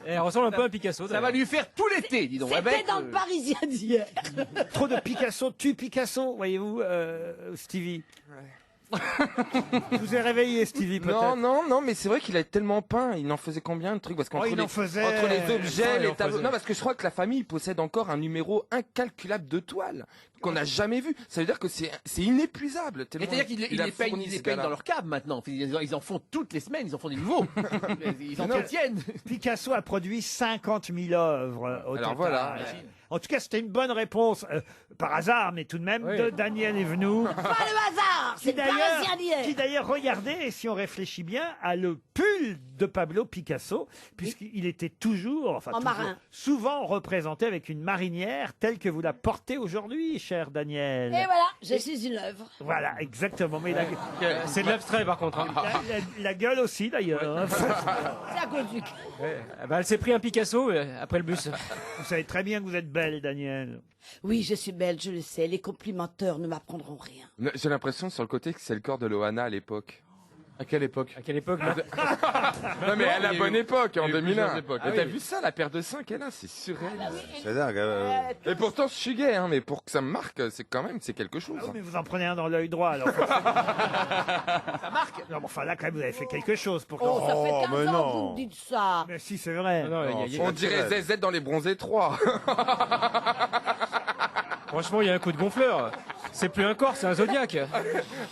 Elle ressemble un peu à Picasso. Ça va lui faire tout l'été, dis donc. C'était avec, dans le Parisien d'hier. trop de Picasso tue Picasso, voyez-vous, Stevie. Je vous ai réveillé, Stevie, peut-être. Non, non, non, mais c'est vrai qu'il a tellement peint. Il en faisait combien de trucs? Parce qu'entre il en faisait. entre les objets, il les en tableaux. faisait. Non, parce que je crois que la famille possède encore un numéro incalculable de toiles qu'on n'a jamais vu. Ça veut dire que c'est inépuisable. Et tellement c'est-à-dire qu'ils il a les peignent, fourni ils ce les peignent gars-là. dans leur cave maintenant. Ils en font toutes les semaines, ils en font des nouveaux. Ils entretiennent. Picasso a produit 50 000 œuvres au total. voilà. En tout cas, c'était une bonne réponse, par hasard, mais tout de même, Oui. de Daniel Evenou. Pas le hasard, c'est le Parisien Qui d'hier. d'ailleurs, regardez, si on réfléchit bien, a le pull de Pablo Picasso, puisqu'il était toujours, enfin En toujours, marin. souvent représenté avec une marinière telle que vous la portez aujourd'hui, cher Daniel. Et voilà, je suis une œuvre. Voilà, exactement. Mais C'est de l'abstrait, par contre. hein. la gueule aussi, d'ailleurs. C'est à cause du... Bah, elle s'est pris un Picasso après le bus. Vous savez très bien que vous êtes belle, Daniel. Oui, je suis belle, je le sais. Les complimenteurs ne m'apprendront rien. J'ai l'impression sur le côté que c'est le corps de Loana à l'époque. À quelle époque? À quelle époque Non mais à la bonne époque, en il y a eu 2001. plusieurs époques. Mais Ah t'as oui. vu ça, la paire de 5 qu'elle a, c'est surréaliste. C'est dingue. Et pourtant je suis gay, hein, mais pour que ça me marque, c'est quand même, c'est quelque chose. Ah, mais vous en prenez un dans l'œil droit, alors. Ça marque. Non, mais enfin, là, quand même, vous avez fait quelque chose pour que... Oh, ça fait 15 mais ans non. que vous me dites ça. Mais si, c'est vrai. Non, On dirait ZZ dans les bronzés 3. Franchement, il y a un coup de gonfleur. C'est plus un corps, c'est un zodiaque.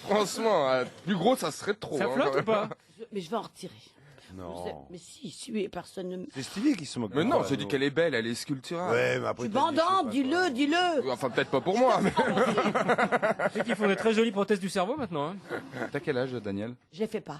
Franchement, plus gros ça serait trop. Ça hein, flotte quand ou pas? Mais je vais en retirer. Non. Mais si, personne ne... C'est Stevie qui se moque. Mais non, je dis qu'elle est belle, elle est sculpturale. Ouais, mais après. Tu bandantes, dis-le. Enfin, peut-être pas pour moi, mais. C'est qu'il faut une très jolie prothèse du cerveau maintenant. Hein. T'as quel âge, Daniel? Je les fais pas.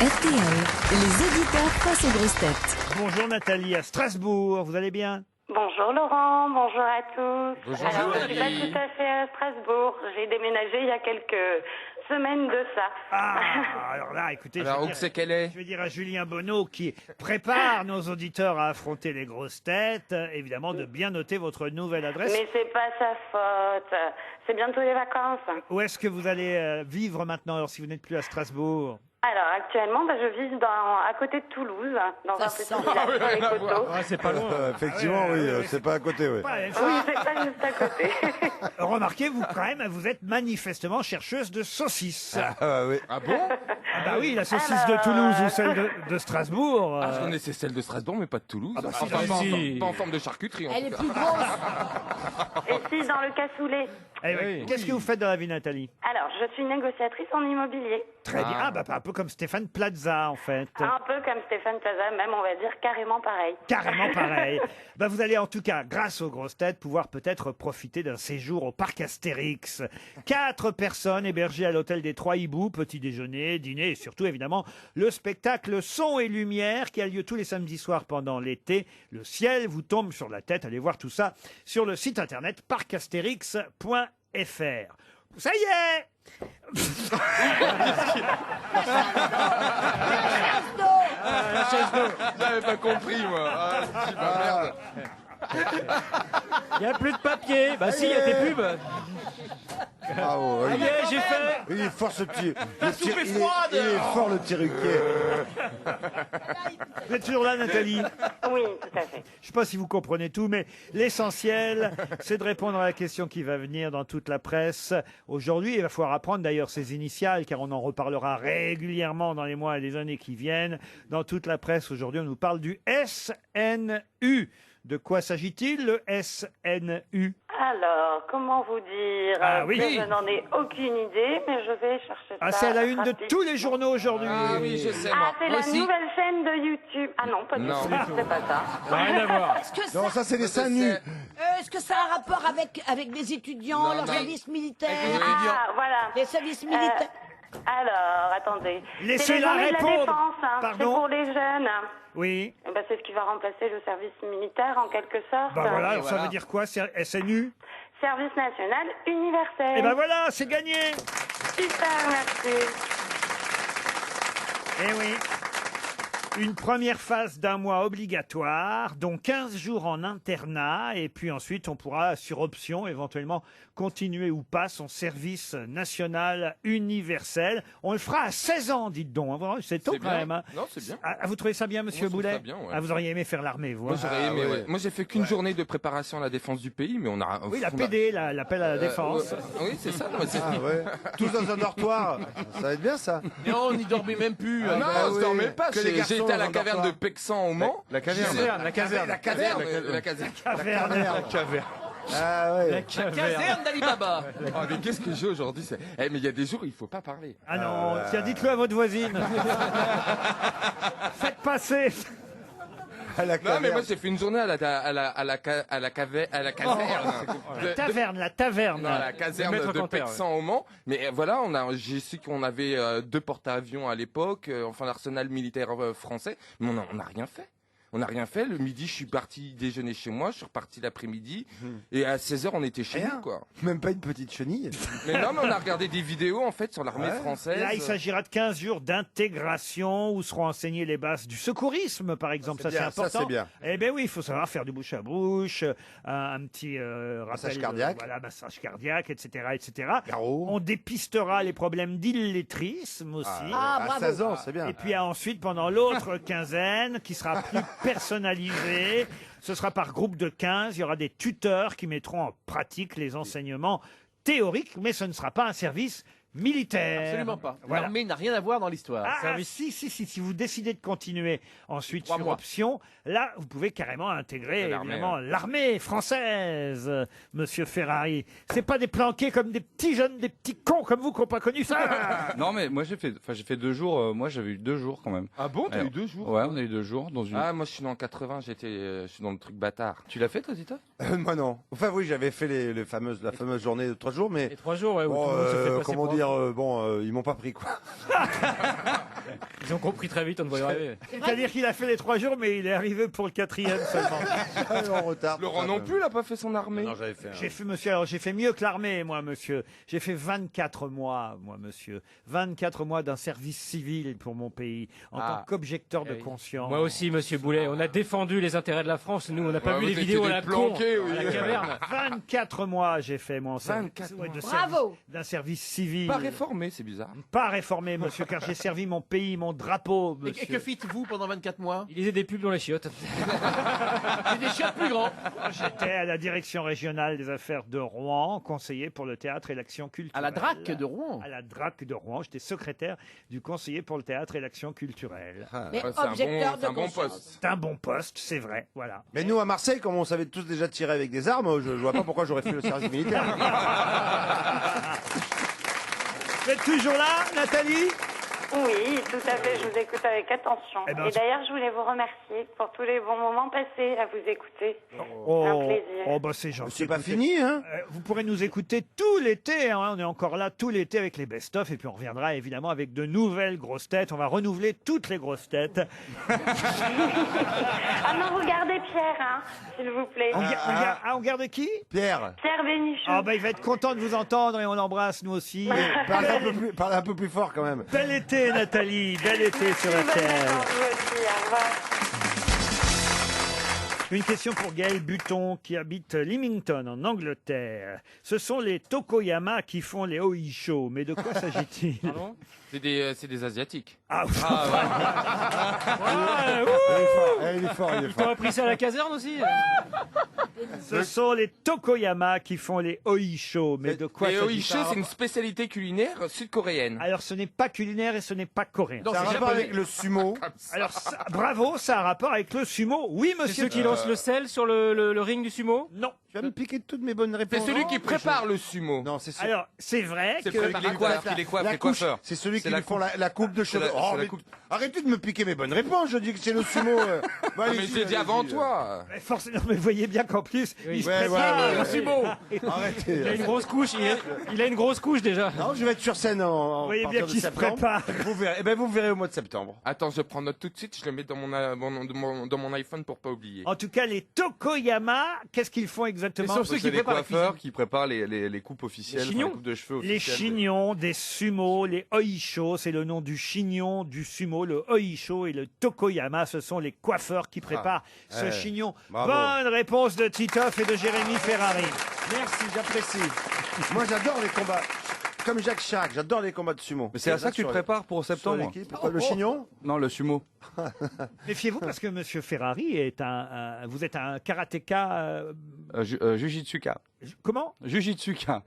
RTL, les auditeurs face aux grosses têtes. Bonjour Nathalie à Strasbourg, vous allez bien? Bonjour Laurent, bonjour à tous. Bonjour, Alors, je Nathalie. suis pas tout à fait à Strasbourg. J'ai déménagé il y a quelques semaines de ça. Ah, alors là, écoutez, Alors, où c'est qu'elle est? je vais dire à Julien Bonneau qui prépare nos auditeurs à affronter les grosses têtes, évidemment, de bien noter votre nouvelle adresse. Mais c'est pas sa faute. C'est bientôt les vacances. Où est-ce que vous allez vivre maintenant, alors si vous n'êtes plus à Strasbourg? Alors actuellement, je vis à côté de Toulouse, dans un petit village sur les coteaux. c'est pas loin. Effectivement, oui, c'est pas à côté, oui. Oui, c'est pas juste à côté. Remarquez, vous quand même, vous êtes manifestement chercheuse de saucisses. Oui. Ah bon? Ah bah oui, la saucisse de Toulouse ou celle de Strasbourg. Ah, je connaissais celle de Strasbourg, mais pas de Toulouse. Ah bah si, Enfin, si. pas en forme de charcuterie. En Elle tout est cas. plus grosse. Et si, dans le cassoulet. Eh oui. Qu'est-ce que vous faites dans la vie, Nathalie? Alors, je suis négociatrice en immobilier. Très bien. Ah bah un peu comme Stéphane Plaza, en fait. Un peu comme Stéphane Plaza, même on va dire carrément pareil. Carrément pareil. Bah vous allez en tout cas, grâce aux grosses têtes, pouvoir peut-être profiter d'un séjour au parc Astérix. 4 personnes hébergées à l'hôtel des Trois Hiboux, petit déjeuner, dîner et surtout évidemment le spectacle Son et Lumière qui a lieu tous les samedis soirs pendant l'été. Le ciel vous tombe sur la tête. Allez voir tout ça sur le site internet parcastérix.fr. Ça y est. La chaise d'eau. J'avais pas compris, moi. Ah, je dis, bah, merde. Il n'y a plus de papier. Bah si, il y a tes pubs. Bravo. Ça y est, j'ai fait. Il est fort ce petit. La soupe est froide. Il est fort le petit Ruquier. Vous êtes toujours là, Nathalie? Oui, tout à fait. Je ne sais pas si vous comprenez tout, mais l'essentiel, c'est de répondre à la question qui va venir dans toute la presse. Aujourd'hui, il va falloir apprendre d'ailleurs ces initiales, car on en reparlera régulièrement dans les mois et les années qui viennent. Dans toute la presse, aujourd'hui, on nous parle du SNU. De quoi s'agit-il, le SNU? Alors, comment vous dire Ah oui. Je n'en ai aucune idée, mais je vais chercher ça. Ah, c'est à la une de rapidement. tous les journaux aujourd'hui. Ah oui, je sais, Ah, moi. c'est Moi la aussi. nouvelle chaîne de YouTube. Ah non, pas du Non. tout. C'est pas ça. Rien à voir. Est-ce que Non, ça c'est les seins nus. est-ce que ça a un rapport avec les étudiants, Non, leur non. service militaire? Ah, voilà. Les services militaires. Alors, attendez. Laissez-la C'est les journées de la répondre. défense, hein. C'est Pardon pour les jeunes. Oui. Eh ben, c'est ce qui va remplacer le service militaire, en quelque sorte. Bah voilà, alors ça veut dire quoi, c'est SNU? Service national universel. Et ben voilà, c'est gagné. Super, merci. Eh oui. Une première phase d'un mois obligatoire, dont 15 jours en internat, et puis ensuite on pourra, sur option, éventuellement continuer ou pas son service national universel. On le fera à 16 ans, dites donc. Hein. C'est tôt C'est quand bien. même. Hein. Non, c'est bien. Ah, vous trouvez ça bien, monsieur Moi, je trouve Boulet? ça bien, ouais. Ah, vous auriez aimé faire l'armée, vous? Moi, hein. j'aurais aimé, ouais. ouais. Moi, j'ai fait qu'une journée de préparation à la défense du pays, mais on a. Oui, la on a- PD, l'appel à la défense. Oui, c'est ça. Non, mais c'est- Ah ouais. Tous dans un dortoir. Ça va être bien ça. Non, on n'y dormait même plus. Ah non, bah on se oui. dormait pas. Que les J'ai garçons été à la dans un caverne de dortoir. Pexan au Mans. La caverne. La caserne. La caverne. La caserne. Ah ouais. Caserne d'Alibaba. Ah, mais qu'est-ce que j'ai aujourd'hui mais il y a des jours où il faut pas parler. Ah non, tiens, dites-le à votre voisine. Faites passer. À la Non, mais caverne. moi j'ai fait une journée à la caserne. La taverne, la taverne. Non, la caserne Maître de Canter, Pexan au Mans. Mais voilà, j'ai su qu'on avait 2 porte-avions à l'époque, enfin l'arsenal militaire français, mais on n'a rien fait. On n'a rien fait. Le midi, je suis parti déjeuner chez moi, je suis reparti l'après-midi, et à 16h, on était chez Rien. nous, quoi. Même pas une petite chenille. Mais non, mais on a regardé des vidéos, en fait, sur l'armée Ouais. française. Là, il s'agira de 15 jours d'intégration où seront enseignées les bases du secourisme, par exemple. Ça, c'est bien, important. ça, c'est bien. Eh bien oui, il faut savoir faire du bouche à bouche, un petit rappel, cardiaque. voilà, massage cardiaque, etc., etc. Garrot. On dépistera les problèmes d'illettrisme aussi. Ah, à bravo. 16 ans, c'est bien. Et puis ensuite, pendant l'autre quinzaine, qui sera plus personnalisée, ce sera par groupe de 15. Il y aura des tuteurs qui mettront en pratique les enseignements théoriques, mais ce ne sera pas un service militaire. Absolument pas. Voilà. L'armée n'a rien à voir dans l'histoire. Ah, si vous décidez de continuer ensuite 3 sur mois. option, là, vous pouvez carrément intégrer L'armée, évidemment l'armée française, Monsieur Ferrari. C'est pas des planqués comme des petits jeunes, des petits cons comme vous qui n'ont pas connu ça. Non, mais moi j'ai fait 2 jours. Moi j'avais eu 2 jours quand même. Ah bon, t'as Alors, eu 2 jours? Ouais, on a eu 2 jours dans une. Ah, moi je suis né en 80, je suis dans le truc bâtard. Tu l'as fait toi, Tita? Moi non. Enfin oui, j'avais fait la fameuse journée de 3 jours, mais Les 3 jours, ouais, où bon, tout le monde se fait passer comment pour un dire, fou. ils m'ont pas pris quoi. Ils ont compris très vite, on ne voyait rêver. C'est-à-dire qu'il a fait les 3 jours, mais il est arrivé pour le 4e seulement. En retard. Laurent non plus, il a pas fait son armée. Non, j'avais fait. J'ai fait, monsieur, alors j'ai fait mieux que l'armée, moi, monsieur. J'ai fait 24 mois, moi, monsieur. 24 mois d'un service civil pour mon pays, en tant qu'objecteur de conscience. Moi aussi, monsieur Boulet, on a défendu les intérêts de la France. Nous, on n'a pas Ouais, vu vous les étiez vidéos à des la con, planqués, oui. à la caverne. 24 mois, j'ai fait, moi, en service, 24 ouais, mois. Bravo. d'un service civil. Pas réformé, c'est bizarre. Pas réformé, monsieur, car j'ai servi mon pays, mon drapeau, Et monsieur. que fîtes-vous pendant 24 mois? Il lisait des pubs dans les chiottes. C'est des chiottes plus grands. J'étais à la direction régionale des affaires de Rouen, conseiller pour le théâtre et l'action culturelle. À la DRAC de Rouen. À la DRAC de Rouen. J'étais secrétaire du conseiller pour le théâtre et l'action culturelle. Mais Ouais, c'est un objecteur bon- c'est de un bon conscience. poste. C'est un bon poste, c'est vrai. Voilà. Mais nous à Marseille, comme on savait tous déjà tirer avec des armes, je vois pas pourquoi j'aurais fait le service militaire. Vous êtes toujours là, Nathalie? Oui, tout à fait, je vous écoute avec attention. Eh ben, Et d'ailleurs, je voulais vous remercier pour tous les bons moments passés à vous écouter. C'est un Oh, plaisir. bah c'est gentil. C'est pas Écoutez, fini, hein? Vous pourrez nous écouter tout l'été, hein. On est encore là tout l'été avec les best-of et puis on reviendra évidemment avec de nouvelles grosses têtes. On va renouveler toutes les grosses têtes. Ah non, regardez Pierre, hein, s'il vous plaît. On garde qui? Pierre, Pierre Bénichou. Ah bah il va être content de vous entendre et on l'embrasse nous aussi. parlez un peu plus fort quand même. Bel été Nathalie, bel été sur Bonne RTL. vacances, vous aussi, au revoir. Une question pour Gaël Buton qui habite Leamington en Angleterre. Ce sont les Tokoyama qui font les Oisho, mais de quoi s'agit-il? Pardon? C'est des Asiatiques. Ah, Ouais, Il est fort, il est Ils t'ont fort. appris ça à la caserne aussi? ce sont les Tokoyama qui font les Oisho, mais de quoi Les s'agit-il? oichés, c'est une spécialité culinaire sud-coréenne. Alors ce n'est pas culinaire et ce n'est pas coréen. Non, Ça a c'est un rapport japonais. avec le sumo. Alors bravo, ça a un rapport avec le sumo. Oui C'est monsieur. ceux qui lancent le sel sur le ring du sumo? Non. Tu vas me piquer toutes mes bonnes réponses. C'est celui Non, qui mais prépare le sumo. Non, c'est Alors c'est vrai C'est que le préparateur qui les coiffe, la les couche, coiffeurs. c'est celui C'est qui la lui font coupe. la coupe de cheveux. la- Oh, c'est la mais coupe. arrêtez de me piquer mes bonnes réponses. Je dis que c'est le sumo. Bah, Ah, mais allez-y, j'ai dit avant allez-y. toi. Mais forcément, mais voyez bien qu'en plus, il se Ouais, prépare ouais, le ouais. sumo. Arrêtez. Il a une grosse couche, il a une grosse couche déjà. Non, je vais être sur scène en Vous voyez partir bien de qu'il se septembre. prépare. Vous verrez. Eh ben, vous verrez au mois de septembre. Attends, je prends note tout de suite, je le mets dans mon iPhone pour pas oublier. En tout cas, les Tokoyama, qu'est-ce qu'ils font Ce exactement? sont ceux qui C'est les préparent la coiffeurs cuisine. qui préparent les coupes officielles, Les chignons. enfin, les coupes de cheveux Les officielles. chignons, des sumos, les oisho, c'est le nom du chignon, du sumo, le oisho et le tokoyama, ce sont les coiffeurs qui préparent ce ouais. chignon. Bravo. Bonne réponse de Titoff et de Jérémy Ferrari. Merci, j'apprécie. Moi, j'adore les combats. Comme Jacques Chirac, j'adore les combats de sumo. Mais c'est à ça que tu te prépares pour Sur septembre? l'équipe. Le chignon? Non, le sumo. Méfiez-vous parce que Monsieur Ferrari est vous êtes un karatéka. Jujitsuka. Comment? Jujitsuka.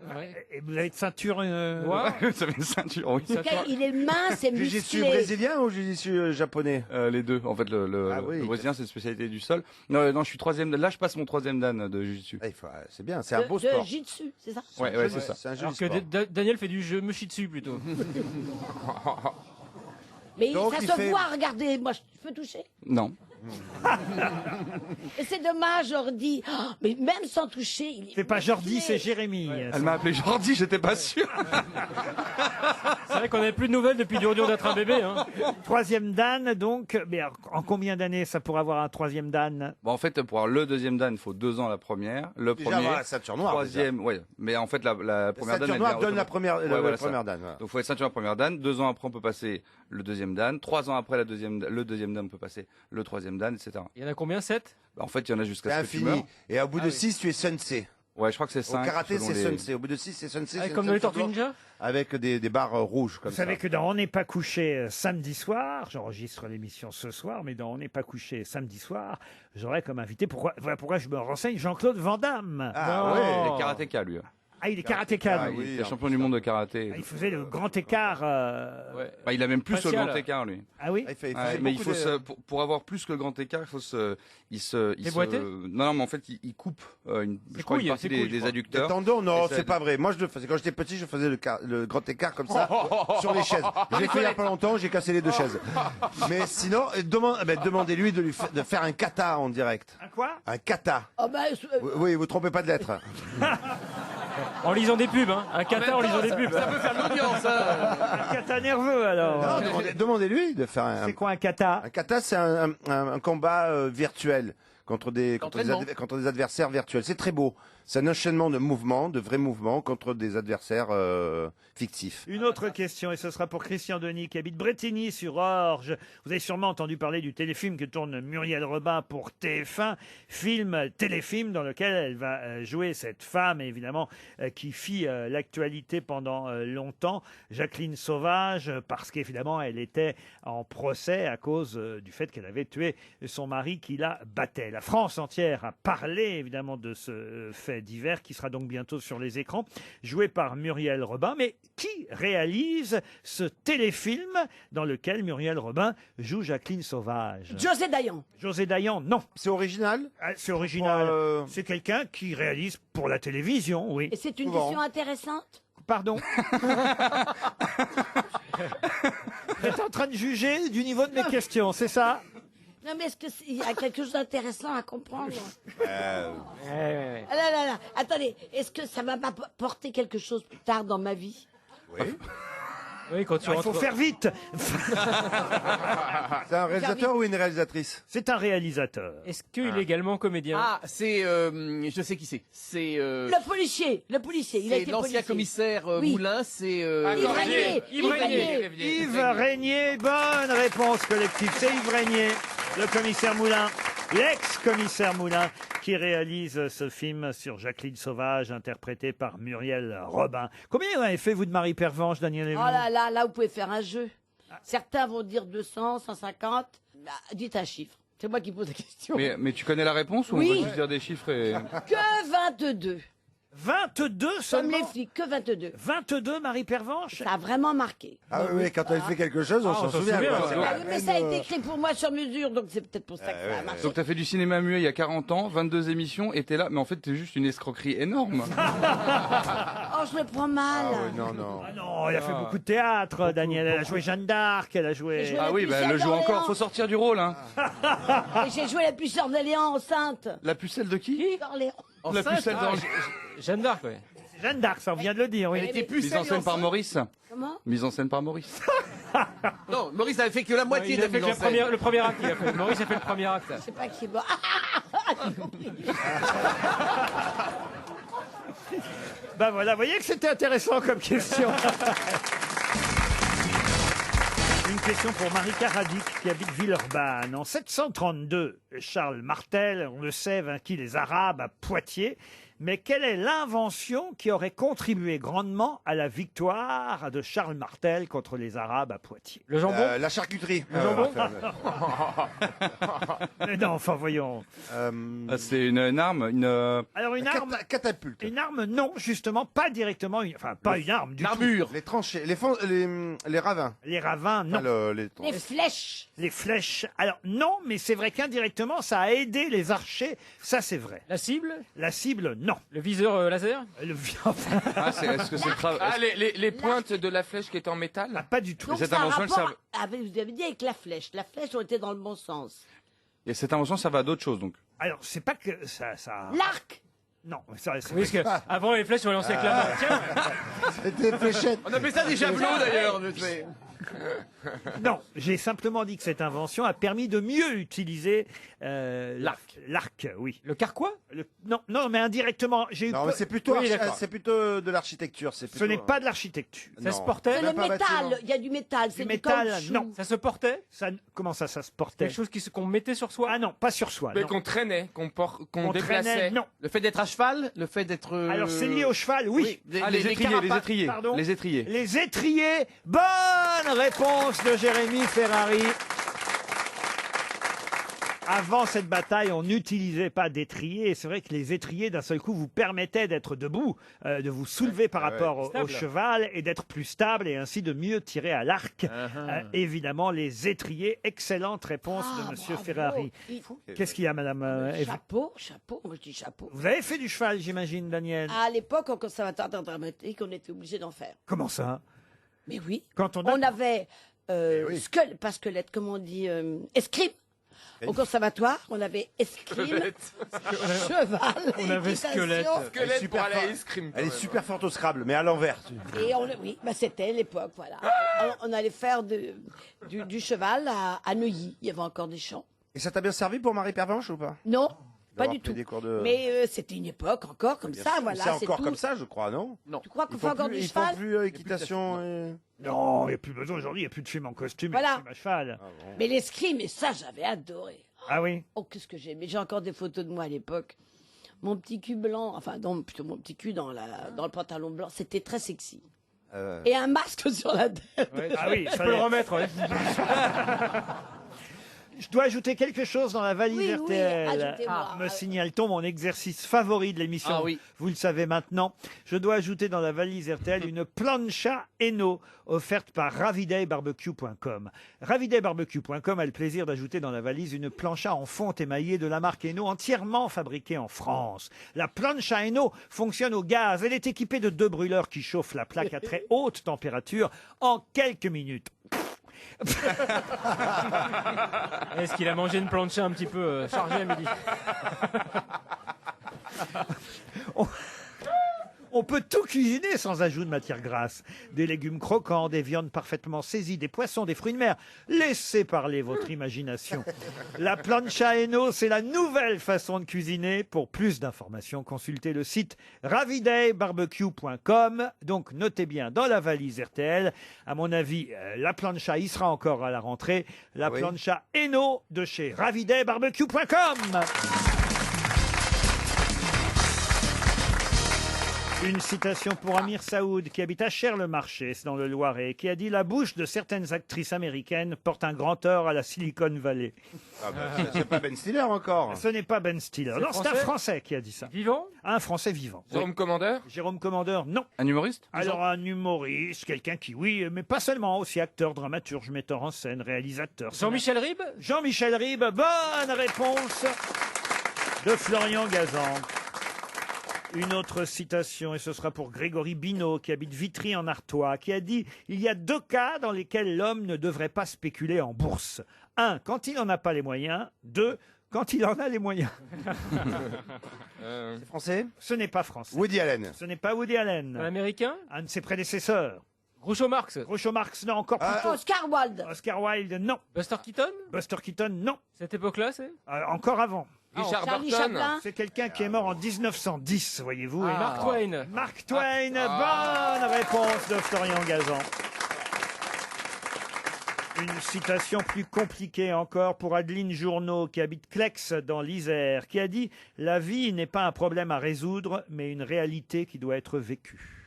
Et vous avez une ceinture. Ouais, ça fait une ceinture, oui. Il est mince et Jiu-jitsu musclé. brésilien ou jiu-jitsu japonais? Les deux. En fait, Ah oui. le brésilien, c'est une spécialité du sol. Non, non, je suis troisième. Là, je passe mon troisième dan de Jiu-Jitsu. C'est bien, c'est un beau sport. De jitsu, c'est ça? Ouais, ouais, c'est ça. C'est un joli Alors que sport. Daniel fait du jeu Mushitsu plutôt. Mais Donc, ça il se fait- voit, regardez, moi je peux toucher. Non. Et c'est dommage, Jordi. Oh, mais même sans toucher, il est. C'est pas Jordi, musclé. c'est Jérémy. Elle m'a appelé Jordi, j'étais pas sûr. C'est vrai qu'on n'avait plus de nouvelles depuis dur d'être un bébé. Hein. Troisième dan, donc. Mais alors, en combien d'années ça pourrait avoir un troisième dan? Bon, en fait, pour avoir le deuxième dan, il faut 2 ans la première. Le Déjà, premier. avoir la ceinture noire, Troisième, ouais. Mais en fait, la première dan. ceinture elle noire vient donne la première, Ouais, la voilà, première ça. dan. Voilà. Donc, il faut être ceinture noire première dan. 2 ans après, on peut passer le deuxième dan. 3 ans après le deuxième dan, on peut passer le troisième dan, etc. Il y en a combien? 7? Bah, en fait, il y en a C'est jusqu'à ce que tu meurs. infini. Et au bout de oui. 6, tu es sensei. Ouais, je crois que c'est Au 5. karaté, c'est sensei. Au bout de 6, c'est sensei. c'est Comme une dans les ceinture Tortues blanche Ninja? avec des barres rouges comme Vous ça. savez que dans On n'est pas couché samedi soir, j'enregistre l'émission ce soir, mais dans On n'est pas couché samedi soir, j'aurai comme invité, voilà pourquoi je me renseigne, Jean-Claude Van Damme. Ah ouais. Il est karatéka, lui. Ah, il est karatéka. Ah, lui. oui, il est champion du monde de karaté. Il faisait le grand écart. Ouais. Bah, il a même plus facial. le grand écart, lui. Ah oui. Mais il faut pour avoir plus que le grand écart, il faut Déboîter non, mais en fait, il coupe je crois une partie des adducteurs. Les tendons, non, Et ça- c'est pas vrai. Moi, je le faisais. Quand j'étais petit, je faisais le grand écart comme ça sur les chaises. Je l'ai fait il y a pas longtemps, j'ai cassé les 2 chaises. Mais sinon, demandez-lui de faire un kata en direct. Un quoi? Un kata. Oh bah, Oui, vous trompez pas de lettre. En lisant des pubs, hein. Un kata en lisant des pubs. Ça peut faire de l'audience. Hein. Un kata nerveux alors. Non, demandez-lui de faire un. C'est quoi un kata? Un kata, c'est un combat virtuel contre des adversaires virtuels. C'est très beau. C'est un enchaînement de mouvements, de vrais mouvements contre des adversaires fictifs. Une autre question, et ce sera pour Christian Denis, qui habite Brétigny-sur-Orge. Vous avez sûrement entendu parler du téléfilm que tourne Muriel Robin pour TF1, téléfilm dans lequel elle va jouer cette femme, évidemment, qui fit l'actualité pendant longtemps, Jacqueline Sauvage, parce qu'évidemment, elle était en procès à cause du fait qu'elle avait tué son mari qui la battait. La France entière a parlé, évidemment, de ce fait divers qui sera donc bientôt sur les écrans, joué par Muriel Robin. Mais qui réalise ce téléfilm dans lequel Muriel Robin joue Jacqueline Sauvage? José Dayan. José Dayan, non. C'est original? C'est original. C'est quelqu'un qui réalise pour la télévision, oui. Et c'est une question intéressante? Pardon. Vous êtes en train de juger du niveau de mes questions, c'est ça? Non, mais est-ce qu'il y a quelque chose d'intéressant à comprendre? Ah là, attendez, est-ce que ça va m'apporter quelque chose plus tard dans ma vie? Oui. Oui, quand tu Il faut faire vite. C'est un réalisateur ou une réalisatrice? C'est un réalisateur. Est-ce qu'il est également comédien? Ah, c'est... je sais qui c'est. C'est... Le policier. Il a c'est été l'ancien policier. commissaire Oui. Moulin, c'est... Yves Régnier. Yves Régnier, bonne réponse collective. C'est Yves Régnier, le commissaire Moulin, l'ex-commissaire Moulin, qui réalise ce film sur Jacqueline Sauvage, interprété par Muriel Robin. Combien vous avez fait, vous, de Marie Pervenche, Daniel Oh Evenou? là, vous pouvez faire un jeu. Certains vont dire 200, 150. Bah, dites un chiffre. C'est moi qui pose la question. Mais tu connais la réponse ou Oui. on va juste dire des chiffres et... Que 22. 22 Comme seulement? les flics, que 22. 22, Marie Pervenche? Ça a vraiment marqué. Ah oui, quand elle fait quelque chose, on s'en souvient. quoi. C'est Ah la oui, mais peine, ça a été écrit pour moi sur mesure, donc c'est peut-être pour ça que ça a marché. Donc t'as fait du cinéma muet il y a 40 ans, 22 émissions, et t'es là, mais en fait t'es juste une escroquerie énorme. Oh, je le prends mal. Non, non. Ah non, elle a fait beaucoup de théâtre, Daniel. Elle a joué Jeanne d'Arc, elle a joué... J'ai joué Ah oui, bah, pucelle elle le joue d'Orléans. encore, faut sortir du rôle. Hein. Et j'ai joué la pucelle d'Orléans enceinte. La pucelle de qui? D'Orléans. La pucelle d'Orléans. Jeanne d'Arc, ouais. Jeanne d'Arc, ça on vient de le dire, oui. Elle était plus Mise en scène par Maurice. Comment? Mise en scène par Maurice. Non, Maurice avait fait que la moitié Il de a la fait mise en que scène. le premier acte. Maurice a fait le premier acte. Je sais pas qui est bon. J'ai compris. Ben voilà, vous voyez que c'était intéressant comme question. Une question pour Marie Caradic, qui habite Villeurbanne. En 732, Charles Martel, on le sait, vainquit les Arabes à Poitiers. Mais quelle est l'invention qui aurait contribué grandement à la victoire de Charles Martel contre les Arabes à Poitiers? Le jambon? La charcuterie. Le jambon? Mais non, enfin voyons. C'est une arme, Alors une arme, Catapulte. une arme, non, justement, pas directement, enfin pas une arme du tout. L'armure. Les tranchées, les ravins. Les ravins, non. Les flèches. Les flèches, alors non, mais c'est vrai qu'indirectement, ça a aidé les archers, ça c'est vrai. La cible? La cible, non. Le viseur laser? est-ce que c'est le travail? Ah, les pointes de la flèche qui étaient en métal? Ah, pas du tout. Donc cette ça a invention, elle rapport servait- avec, vous avez dit avec la flèche. La flèche, on était dans le bon sens. Et cette invention, ça va à d'autres choses donc. Alors, c'est pas que ça... L'arc. Non, ça, c'est Oui, parce que avant les flèches, on les lançait avec la main. Tiens, C'était fléchettes. On appelait ça des javelots d'ailleurs. Non, j'ai simplement dit que cette invention a permis de mieux utiliser l'arc. L'arc, oui. le carquois? Non, mais indirectement, j'ai eu Non, peu- mais c'est plutôt, Oui, d'accord. c'est plutôt de l'architecture. Ce n'est pas de l'architecture. Ça Non. se portait? C'est le Même pas bâtiment. métal. Il y a du métal. C'est Du du métal, caoutchouc. non. Ça se portait? Comment ça se portait? Quelque chose qu'on mettait sur soi? Ah non, pas sur soi. Mais non. qu'on traînait, qu'on On déplaçait. traînait, non. Le fait d'être à cheval, le fait d'être... Alors c'est lié au cheval, oui. Les étriers. Pardon Les étriers. Les étriers. Bonne réponse de Jérémy Ferrari. Avant cette bataille, on n'utilisait pas d'étrier. Et c'est vrai que les étriers, d'un seul coup, vous permettaient d'être debout, de vous soulever par rapport au cheval et d'être plus stable et ainsi de mieux tirer à l'arc. Évidemment, les étriers. Excellente réponse de Monsieur Ferrari. Qu'est-ce qu'il y a, Madame Eva? Chapeau, moi je dis chapeau. Vous avez fait du cheval, j'imagine, Daniel? À l'époque, au conservatoire d'art dramatique, on était obligé d'en faire. Comment ça? Mais oui. Quand on avait pas squelette, comment on dit, escrime. Au conservatoire, on avait escrime, cheval, on avait équitation. Squelette pour aller à l'escrime. Elle est super forte au Scrabble, mais à l'envers. Et c'était l'époque, voilà. On allait faire du cheval à Neuilly. Il y avait encore des champs. Et ça t'a bien servi pour Marie Pervenche ou pas? Non, pas D'avoir du tout. fait des cours de- Mais c'était une époque encore comme ça, voilà. C'est encore tout. comme ça, je crois, non? Tu crois qu'on Ils fait font encore plus- du ils font cheval plus équitation et... Non, il n'y a plus besoin aujourd'hui, il n'y a plus de film en costume, Voilà. et de film à cheval. Mais l'escrime, et ça, j'avais adoré. Ah oui? Oh, qu'est-ce que j'ai. Mais j'ai encore des photos de moi à l'époque. Mon petit cul blanc, enfin, non, plutôt mon petit cul dans le pantalon blanc, c'était très sexy. Et un masque sur la tête. Ah oui, Je peux le remettre, ouais. Je dois ajouter quelque chose dans la valise Oui, RTL. ajoutez-moi. Me signale-t-on mon exercice favori de l'émission. Ah oui. Vous le savez maintenant. Je dois ajouter dans la valise RTL une plancha Eno offerte par ravidaybarbecue.com. Ravidaybarbecue.com a le plaisir d'ajouter dans la valise une plancha en fonte émaillée de la marque Eno entièrement fabriquée en France. La plancha Eno fonctionne au gaz. Elle est équipée de 2 brûleurs qui chauffent la plaque à très haute température en quelques minutes. Est-ce qu'il a mangé une plancha un petit peu chargée à midi? On peut tout cuisiner sans ajout de matière grasse. Des légumes croquants, des viandes parfaitement saisies, des poissons, des fruits de mer. Laissez parler votre imagination. La plancha Eno, c'est la nouvelle façon de cuisiner. Pour plus d'informations, consultez le site ravidaybarbecue.com. Donc notez bien dans la valise RTL. À mon avis, la plancha y sera encore à la rentrée. La plancha Eno de chez ravidaybarbecue.com. Une citation pour Amir Saoud, qui habite à Cher-le-Marché, c'est dans le Loiret, qui a dit « La bouche de certaines actrices américaines porte un grand tort à la Silicon Valley. Ah bah, c'est pas Ben Stiller encore. » Ce n'est pas Ben Stiller. C'est Non, c'est un français Français qui a dit ça. Vivant? Un Français vivant. Jérôme Commandeur? Jérôme Commandeur, non. Un humoriste? Alors un humoriste, quelqu'un qui, oui, mais pas seulement, aussi acteur, dramaturge, metteur en scène, réalisateur. Jean-Michel Ribes? Jean-Michel Ribes, bonne réponse de Florian Gazan. Une autre citation, et ce sera pour Grégory Binot, qui habite Vitry en Artois, qui a dit « Il y a 2 cas dans lesquels l'homme ne devrait pas spéculer en bourse. 1, quand il n'en a pas les moyens. 2, quand il en a les moyens. » C'est français? Ce n'est pas français. Woody Allen. Ce n'est pas Woody Allen. Un Américain? Un de ses prédécesseurs. Groucho Marx? Groucho Marx, non, encore plus tôt. Oscar Wilde. Oscar Wilde, non. Buster Keaton? Buster Keaton, non. Cette époque-là, c'est? Encore avant. Richard Charlie Burton? Chaplin. C'est quelqu'un qui est mort en 1910, voyez-vous. et- Mark Twain. Mark Twain, bonne réponse de Florian Gazan. Une citation plus compliquée encore pour Adeline Journeau, qui habite Clex dans l'Isère, qui a dit « La vie n'est pas un problème à résoudre, mais une réalité qui doit être vécue.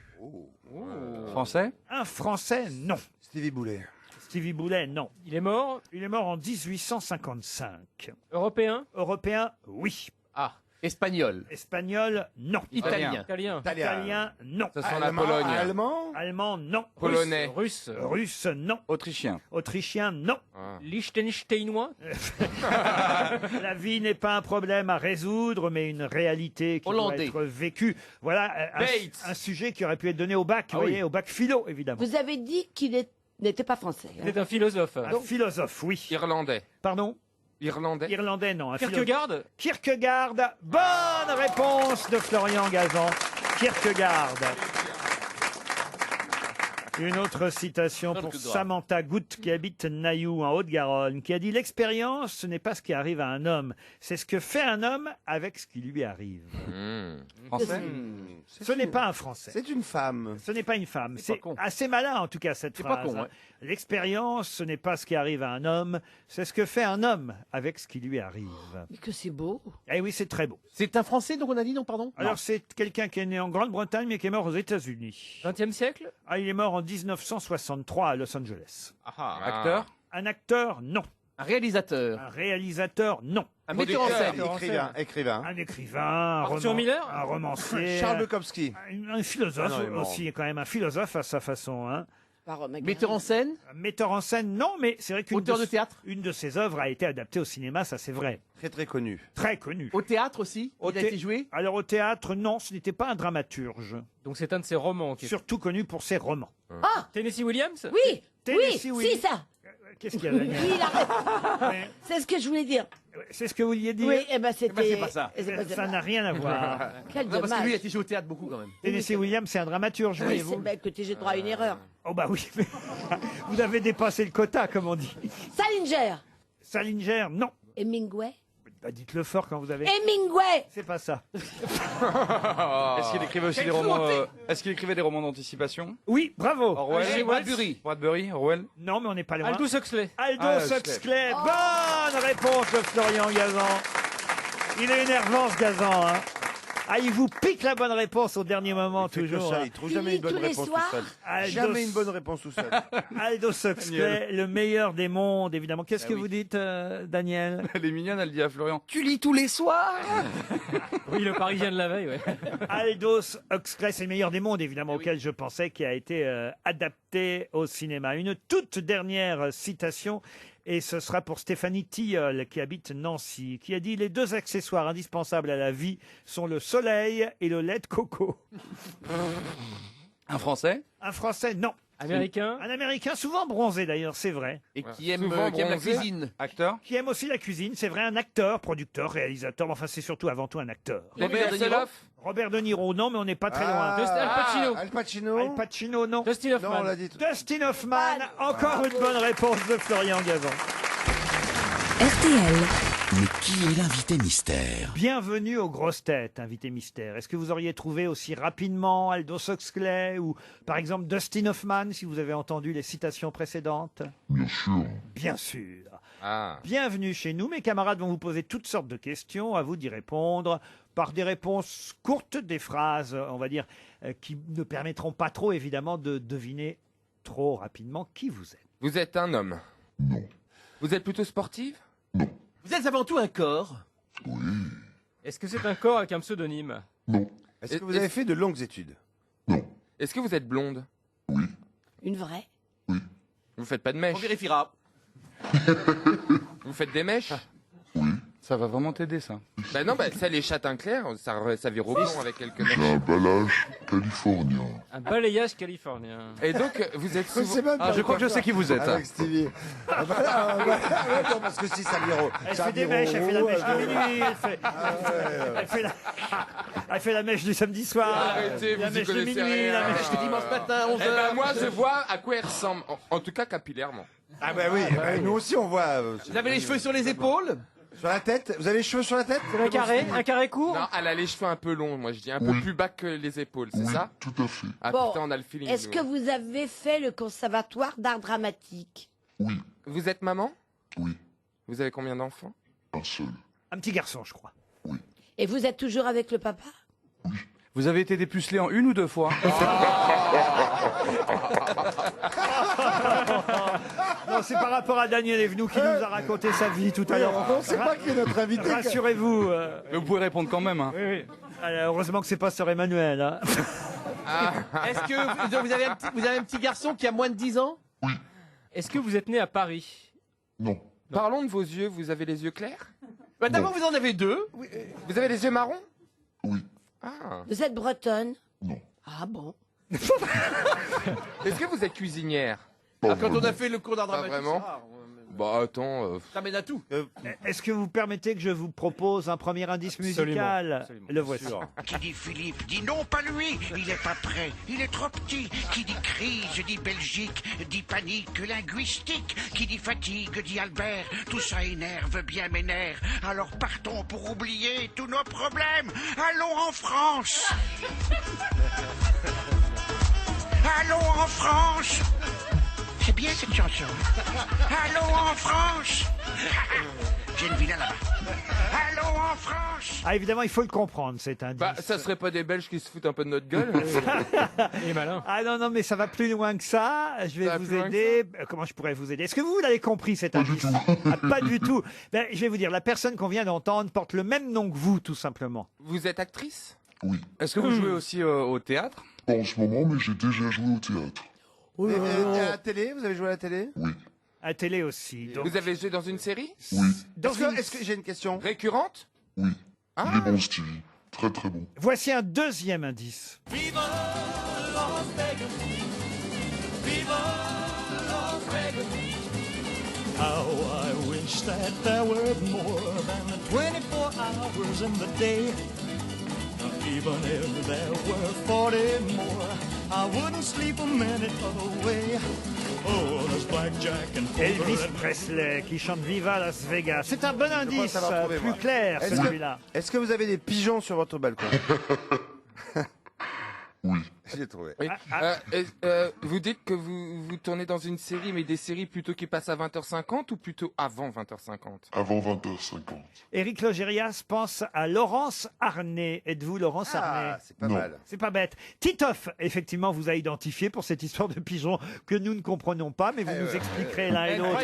Français? » Un Français, non. Stevie Boulet. Stevie Boulet, non. Il est mort? Il est mort en 1855. Européen? Européen, oui. Ah, espagnol. Espagnol, non. Italien. Italien? Italien, non. Ça sent la Pologne. Allemand. Allemand, non. Polonais. Russe? Russe, non. Autrichien. Autrichien, non. Liechtensteinois? La vie n'est pas un problème à résoudre, mais une réalité qui Hollandais. doit être vécue. Voilà Bates. un sujet qui aurait pu être donné au bac, vous voyez, au bac philo, évidemment. Vous avez dit qu'il n'était pas français. hein. C'est un philosophe. Un philosophe, oui. Irlandais. Pardon? Irlandais. Irlandais, non. Un Kierkegaard? Kierkegaard. Bonne réponse de Florian Gazan. Kierkegaard. Une autre citation pour Samantha Goutte, qui habite Nailloux, en Haute-Garonne, qui a dit « L'expérience, ce n'est pas ce qui arrive à un homme, c'est ce que fait un homme avec ce qui lui arrive. Français? Ce n'est pas un Français. C'est une femme. Ce n'est pas une femme. pas C'est con. assez malin, en tout cas, cette C'est pas phrase. con, ouais. L'expérience, ce n'est pas ce qui arrive à un homme, c'est ce que fait un homme avec ce qui lui arrive. Mais que c'est beau. Eh oui, c'est très beau. C'est un Français, donc on a dit non, pardon? Alors, c'est quelqu'un qui est né en Grande-Bretagne, mais qui est mort aux États-Unis. 20e siècle? Ah, il est mort en 1963 à Los Angeles. Acteur? Un acteur, non. Un réalisateur. Un réalisateur, non. Un metteur en scène. Écrivain. Un écrivain, Arthur Miller un romancier. Charles Bukowski. Un philosophe Ah non, il est mort. aussi, quand même, un philosophe à sa façon. Hein. Metteur en scène. Un metteur en scène, non, mais c'est vrai qu'une Auteur de théâtre. une de ses œuvres a été adaptée au cinéma, ça c'est vrai. Très très connu. Très connu. Au théâtre aussi. Il a été joué. Alors au théâtre, non, ce n'était pas un dramaturge. Donc c'est un de ses romans. Surtout connu pour ses romans. Ah Tennessee Williams. Oui, Tennessee oui, Williams. si ça. Qu'est-ce qu'il y a Daniel Oui, c'est ce que je voulais dire. C'est ce que vous vouliez dire Oui, eh ben c'était. c'est pas ça. Ça n'a rien à voir. Quel Non, parce que lui, il a dommage. été joué au théâtre beaucoup quand même. Tennessee Williams, c'est un dramaturge, Oui, voyez-vous. c'est bête que j'ai droit à une erreur. Oh bah oui, mais vous avez dépassé le quota, comme on dit. Salinger. Salinger, non. Hemingway. Bah, dites-le fort quand vous avez... Hemingway. C'est pas ça. Est-ce qu'il écrivait aussi Quelle des romans cruauté. Est-ce qu'il écrivait des romans d'anticipation? Oui, bravo. Orwell. Bradbury. Bradbury. Orwell. Non, mais on n'est pas loin. Aldous Huxley. Aldous Huxley. Bonne réponse de Florian Gazan. Il est énervant, ce Gazan. Hein. Ah, il vous pique la bonne réponse au dernier moment, Il fait que toujours. ça, hein. il trouve jamais une bonne réponse tout seul. Jamais une bonne réponse tout seul. Aldous Huxley, le meilleur des mondes, évidemment. Qu'est-ce que vous dites, Daniel? Elle est mignonne, elle dit à Florian. Tu lis tous les soirs. Oui, le Parisien de la veille, ouais. Aldous Huxley, c'est le meilleur des mondes, évidemment, auquel je pensais, qui a été adapté au cinéma. Une toute dernière citation, et ce sera pour Stéphanie Tilleul, qui habite Nancy, qui a dit « Les deux accessoires indispensables à la vie sont le soleil et le lait de coco. » Un Français? Un Français, non. Américain. Un Américain, souvent bronzé d'ailleurs, c'est vrai. Et qui aime Souvent la bronzé. cuisine. Acteur? Qui aime aussi la cuisine, c'est vrai, un acteur, producteur, réalisateur, mais enfin c'est surtout avant tout un acteur. Robert De Niro. Robert De Niro, non, mais on n'est pas très loin. Al Pacino. Al Pacino. Al Pacino, non. Dustin Non, Hoffman. on l'a dit. Dustin Hoffman, encore une bonne réponse de Florian Gazan. RTL. Mais qui est l'invité mystère? Bienvenue aux grosses têtes, invité mystère. Est-ce que vous auriez trouvé aussi rapidement Aldous Huxley ou par exemple Dustin Hoffman si vous avez entendu les citations précédentes? Bien sûr. Bien sûr. Ah. Bienvenue chez nous. Mes camarades vont vous poser toutes sortes de questions, à vous d'y répondre par des réponses courtes, des phrases, on va dire, qui ne permettront pas trop évidemment de deviner trop rapidement qui vous êtes. Vous êtes un homme? Non. Vous êtes plutôt sportive? Vous êtes avant tout un corps. Est-ce que c'est un corps avec un pseudonyme? Non. Est-ce que vous avez fait de longues études? Est-ce que vous êtes blonde? Une vraie. Vous faites pas de On mèches? vérifiera. Vous faites des mèches? Ça va vraiment t'aider, ça. Bah non, bah ça les châtains clairs, ça vire au blond avec quelques mèches. J'ai un balage californien. Un balayage californien. Et donc, vous êtes souvent... Ah, je crois que je sais qui vous êtes. Avec Stevie. Ah bah là, non, parce que si ça vire au... Elle ça fait des vire mèches, au elle fait la roux, mèche de minuit, elle fait la mèche du samedi soir, Arrêtez, la vous y mèche de connaissez minuit, rien. la mèche Du dimanche matin, 11h. Eh ben moi, je vois à quoi elle ressemble. En tout cas, capillairement. Ah bah oui, bah, nous aussi on voit... Vous avez les cheveux sur les épaules. Sur la tête? Vous avez les cheveux sur la tête? Un carré court? Non, elle a les cheveux un peu longs, moi je dis un peu plus bas que les épaules, c'est ça? Tout à fait. Ah Bon, putain, on a le feeling. Est-ce nous. que vous avez fait le conservatoire d'art dramatique? Vous êtes maman? Oui. Vous avez combien d'enfants? Un seul. Un petit garçon, je crois. Et vous êtes toujours avec le papa? Vous avez été dépucelé en une ou deux fois? Non, c'est par rapport à Daniel Evenou qui nous a raconté sa vie tout à l'heure. On ne sait pas qui est notre invité. Rassurez-vous. Mais vous pouvez répondre quand même. Hein. Oui, oui. Alors, heureusement que c'est pas Sœur Emmanuel. Hein. Est-ce que vous avez un petit garçon qui a moins de 10 ans? Est-ce que vous êtes né à Paris? Non. Parlons de vos yeux, vous avez les yeux clairs? Bah, d'abord, vous en avez deux. Vous avez les yeux marrons? Oui. Ah. Vous êtes bretonne? Non. Ah bon? Est-ce que vous êtes cuisinière? Ah, quand on a fait le cours d'art Pas dramatique. vraiment? ça, Bah attends... ça mène à tout. Est-ce que vous permettez que je vous propose un premier indice musical? Absolument. Le voici. Qui dit Philippe dit non, pas lui, il est pas prêt, il est trop petit. Qui dit crise dit Belgique, dit panique linguistique. Qui dit fatigue dit Albert, tout ça énerve bien mes nerfs. Alors partons pour oublier tous nos problèmes. Allons en France. Allons en France. C'est bien cette chanson. Allons en France. J'ai une villa là-bas. Allô en France. Ah, évidemment, il faut le comprendre, cet indice. Bah, ça serait pas des Belges qui se foutent un peu de notre gueule Il est malin. Ah non, non, mais ça va plus loin que ça. Je vais Ça va vous plus loin que aider. Comment je pourrais vous aider? Est-ce que vous l'avez compris, cet indice? Ah, pas du tout. Ben, je vais vous dire, la personne qu'on vient d'entendre porte le même nom que vous, tout simplement. Vous êtes actrice? Oui. Est-ce que vous jouez aussi au théâtre? Pas en ce moment, mais j'ai déjà joué au théâtre. Et à la télé, vous avez joué à la télé? Oui. À la télé aussi. Donc... Vous avez joué dans une série? Oui. Est-ce que j'ai une question? Récurrente? Oui. Ah. Il est bon, Stevie. Très très bon. Voici un deuxième indice. Viva Las Vegas. Viva Las Vegas. How I wish that there were more than 24 hours in the day. Even if there were 40 more, I wouldn't sleep a minute away. Oh, there's blackjack and poker Elvis and... Presley qui chante Viva Las Vegas. C'est un bon Je indice, pense savoir trouver, plus moi. clair Est-ce celui-là. Est-ce que vous avez des pigeons sur votre balcon? Oui. J'ai trouvé. Oui. Vous dites que vous tournez dans une série, mais des séries plutôt qui passent à 20h50 ou plutôt avant 20h50? Avant 20h50. Éric Logérias pense à Laurence Arnay. Êtes-vous Laurence Arnay? C'est pas mal. C'est pas bête. Titoff, effectivement, vous a identifié pour cette histoire de pigeons que nous ne comprenons pas, mais vous nous expliquerez l'un et l'autre.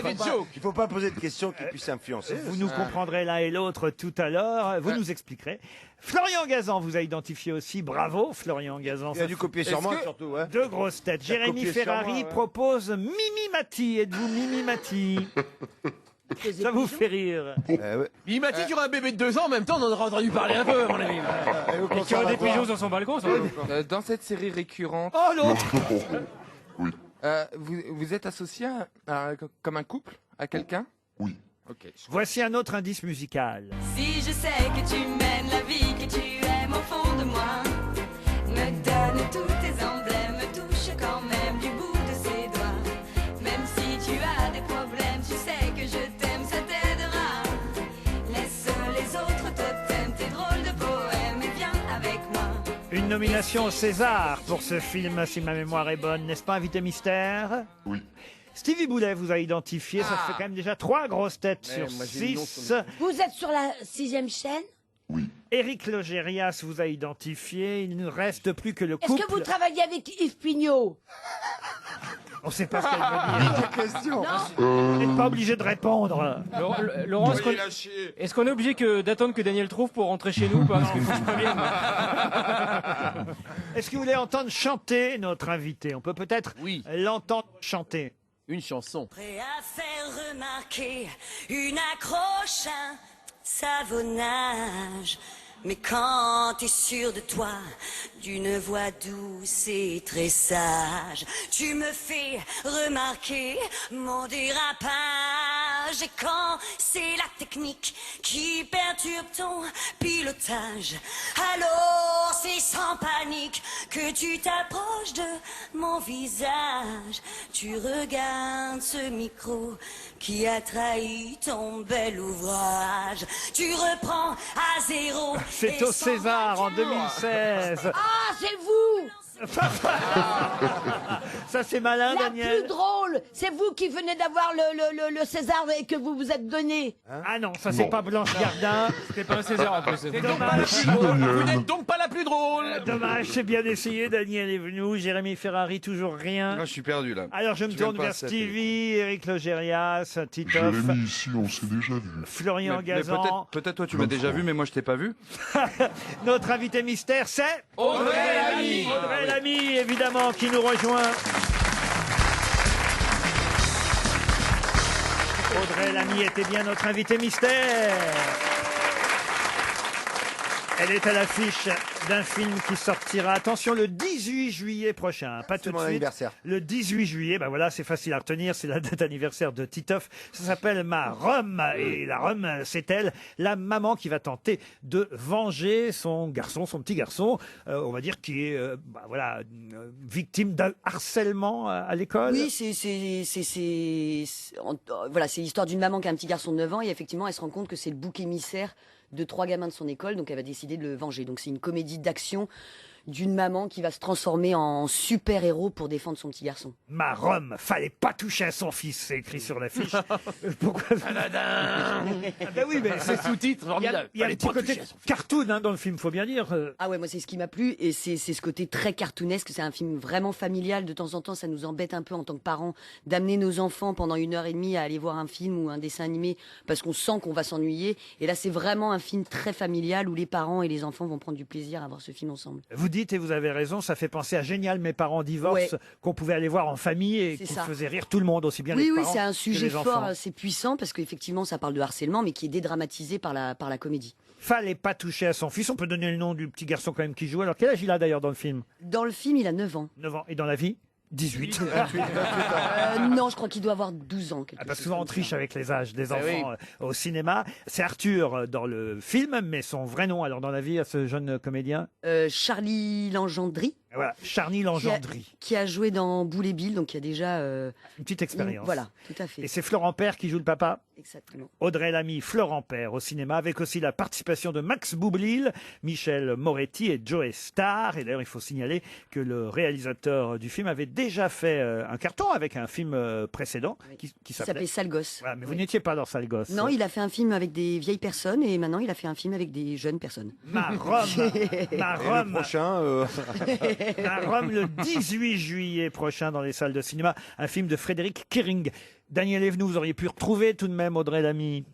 Il faut pas poser de questions qui puissent influencer. Vous nous comprendrez l'un et l'autre tout à l'heure. Vous nous expliquerez. Florian Gazan vous a identifié aussi. Bravo, Florian Gazan. Il a dû copier sur moi, surtout. Ouais. Deux grosses têtes. Il a Jérémy copié sur Ferrari moi, ouais. propose Mimi Mati. Êtes-vous Mimi Mati? Ça vous fait rire. Il m'a dit qu'il y aurait un bébé de 2 ans, en même temps, on en aura entendu parler un peu, à mon avis. Et qu'il y aurait des pigeons sur son balcon, ça. Dans cette série récurrente, Oh l'autre. vous êtes associé comme un couple à quelqu'un? Oui. Ok. Voici un autre indice musical. Si je sais que tu mènes la vie que tu aimes au fond de moi, me donne tous tes emblèmes, me touche quand même du bout de ses doigts. Même si tu as des problèmes, tu sais que je t'aime, ça t'aidera. Laisse les autres totems, tes drôles de poèmes et viens avec moi. Une nomination au César pour ce film, si ma mémoire est bonne, n'est-ce pas, Invité Mystère? Oui. Stevie Boulet vous a identifié, ça fait quand même déjà 3 grosses têtes sur moi, j'ai le nom 6. sur Vous êtes sur la 6e chaîne? Éric Logérias vous a identifié, il ne reste plus que le Est-ce couple. que vous travaillez avec Yves Pignot? On ne sait pas ce qu'elle veut dire. Question. Vous n'êtes pas obligé de répondre. Laurent, est-ce qu'on est obligé d'attendre que Daniel trouve pour rentrer chez nous? Parce qu'il faut que je prévienne. Est-ce que vous voulez entendre chanter notre invité? On peut peut-être l'entendre chanter. Une chanson. Prêt à faire remarquer une accroche, un savonnage. Mais quand t'es sûr de toi, d'une voix douce et très sage, tu me fais remarquer mon dérapage. Et quand c'est la technique qui perturbe ton pilotage, alors c'est sans panique que tu t'approches de mon visage. Tu regardes ce micro qui a trahi ton bel ouvrage. Tu reprends à zéro. C'est au César en 2016. Ah, c'est vous! Ça c'est malin, La Daniel. plus drôle, c'est vous qui venez d'avoir le César et que vous vous êtes donné. Ah non, ça c'est pas Blanche Gardin. C'était pas un César en plus. C'est dommage. Vous n'êtes donc pas la plus drôle. Dommage, c'est bien essayé. Daniel est venu. Jérémy Ferrari, toujours rien. Là, je suis perdu là. Alors je me tourne vers Stevie, Éric Logérias, Titoff, Jérémy, ici, on s'est déjà vu. Florian Mais Gazan. peut-être toi tu m'as déjà vu, mais moi je t'ai pas vu. Notre invité mystère, c'est Audrey Lamy. Audrey Lamy, évidemment, qui nous rejoint. Audrey Lamy était bien notre invité mystère. Elle est à l'affiche d'un film qui sortira, attention, le 18 juillet prochain. Pas tout de mon suite. anniversaire. Le 18 juillet, ben voilà, c'est facile à retenir, c'est la date anniversaire de Titoff. Ça s'appelle Ma Rome. Et la Rome, c'est elle, la maman qui va tenter de venger son garçon, son petit garçon, on va dire, qui est, victime d'un harcèlement à l'école. Oui, voilà, c'est l'histoire d'une maman qui a un petit garçon de 9 ans et effectivement, elle se rend compte que c'est le bouc émissaire de 3 gamins de son école, donc elle va décider de le venger. Donc c'est une comédie d'action d'une maman qui va se transformer en super-héros pour défendre son petit garçon. Ma Rome, fallait pas toucher à son fils, c'est écrit sur l'affiche. Pourquoi Ah ben oui, mais C'est sous-titre, formidable. Il y a Fallait un petit pas côté toucher à son fils. cartoon dans le film, faut bien dire. Ah ouais, moi c'est ce qui m'a plu et c'est ce côté très cartoonesque. C'est un film vraiment familial. De temps en temps, ça nous embête un peu en tant que parents d'amener nos enfants pendant 1h30 à aller voir un film ou un dessin animé parce qu'on sent qu'on va s'ennuyer. Et là, c'est vraiment un film très familial où les parents et les enfants vont prendre du plaisir à voir ce film ensemble. Vous dites, et vous avez raison, ça fait penser à Génial, mes parents divorcent, qu'on pouvait aller voir en famille et C'est qui ça. faisait rire tout le monde, aussi bien Oui, les oui, parents c'est un que sujet les fort, enfants. c'est puissant parce qu'effectivement, ça parle de harcèlement, mais qui est dédramatisé par la comédie. Fallait pas toucher à son fils. On peut donner le nom du petit garçon quand même qui joue. Alors quel âge il a d'ailleurs dans le film? Dans le film, il a 9 ans. 9 ans. Et dans la vie? 18. Non, je crois qu'il doit avoir 12 ans. quelque Ah, parce que chose souvent on comme triche ça. avec les âges des Ah enfants au cinéma. C'est Arthur dans le film, mais son vrai nom alors dans la vie à ce jeune comédien? Charlie Langendry. Voilà, Charlie Langendry. Qui a joué dans Boule et Bill, donc il y a déjà... Une petite expérience. Voilà, tout à fait. Et c'est Florent Père qui joue le papa? Exactement. Audrey Lamy, Florent Père au cinéma, avec aussi la participation de Max Boublil, Michel Moretti et Joe Starr. Et d'ailleurs, il faut signaler que le réalisateur du film avait déjà fait un carton avec un film précédent qui Il s'appelait Sale Gosse. Voilà, mais vous n'étiez pas dans Sale Gosse. Non, il a fait un film avec des vieilles personnes et maintenant il a fait un film avec des jeunes personnes. Ma Rome, ma Rome. Le prochain. À Rome le 18 juillet prochain dans les salles de cinéma, un film de Frédéric Kering. Daniel Evenou, vous auriez pu retrouver tout de même Audrey Lamy.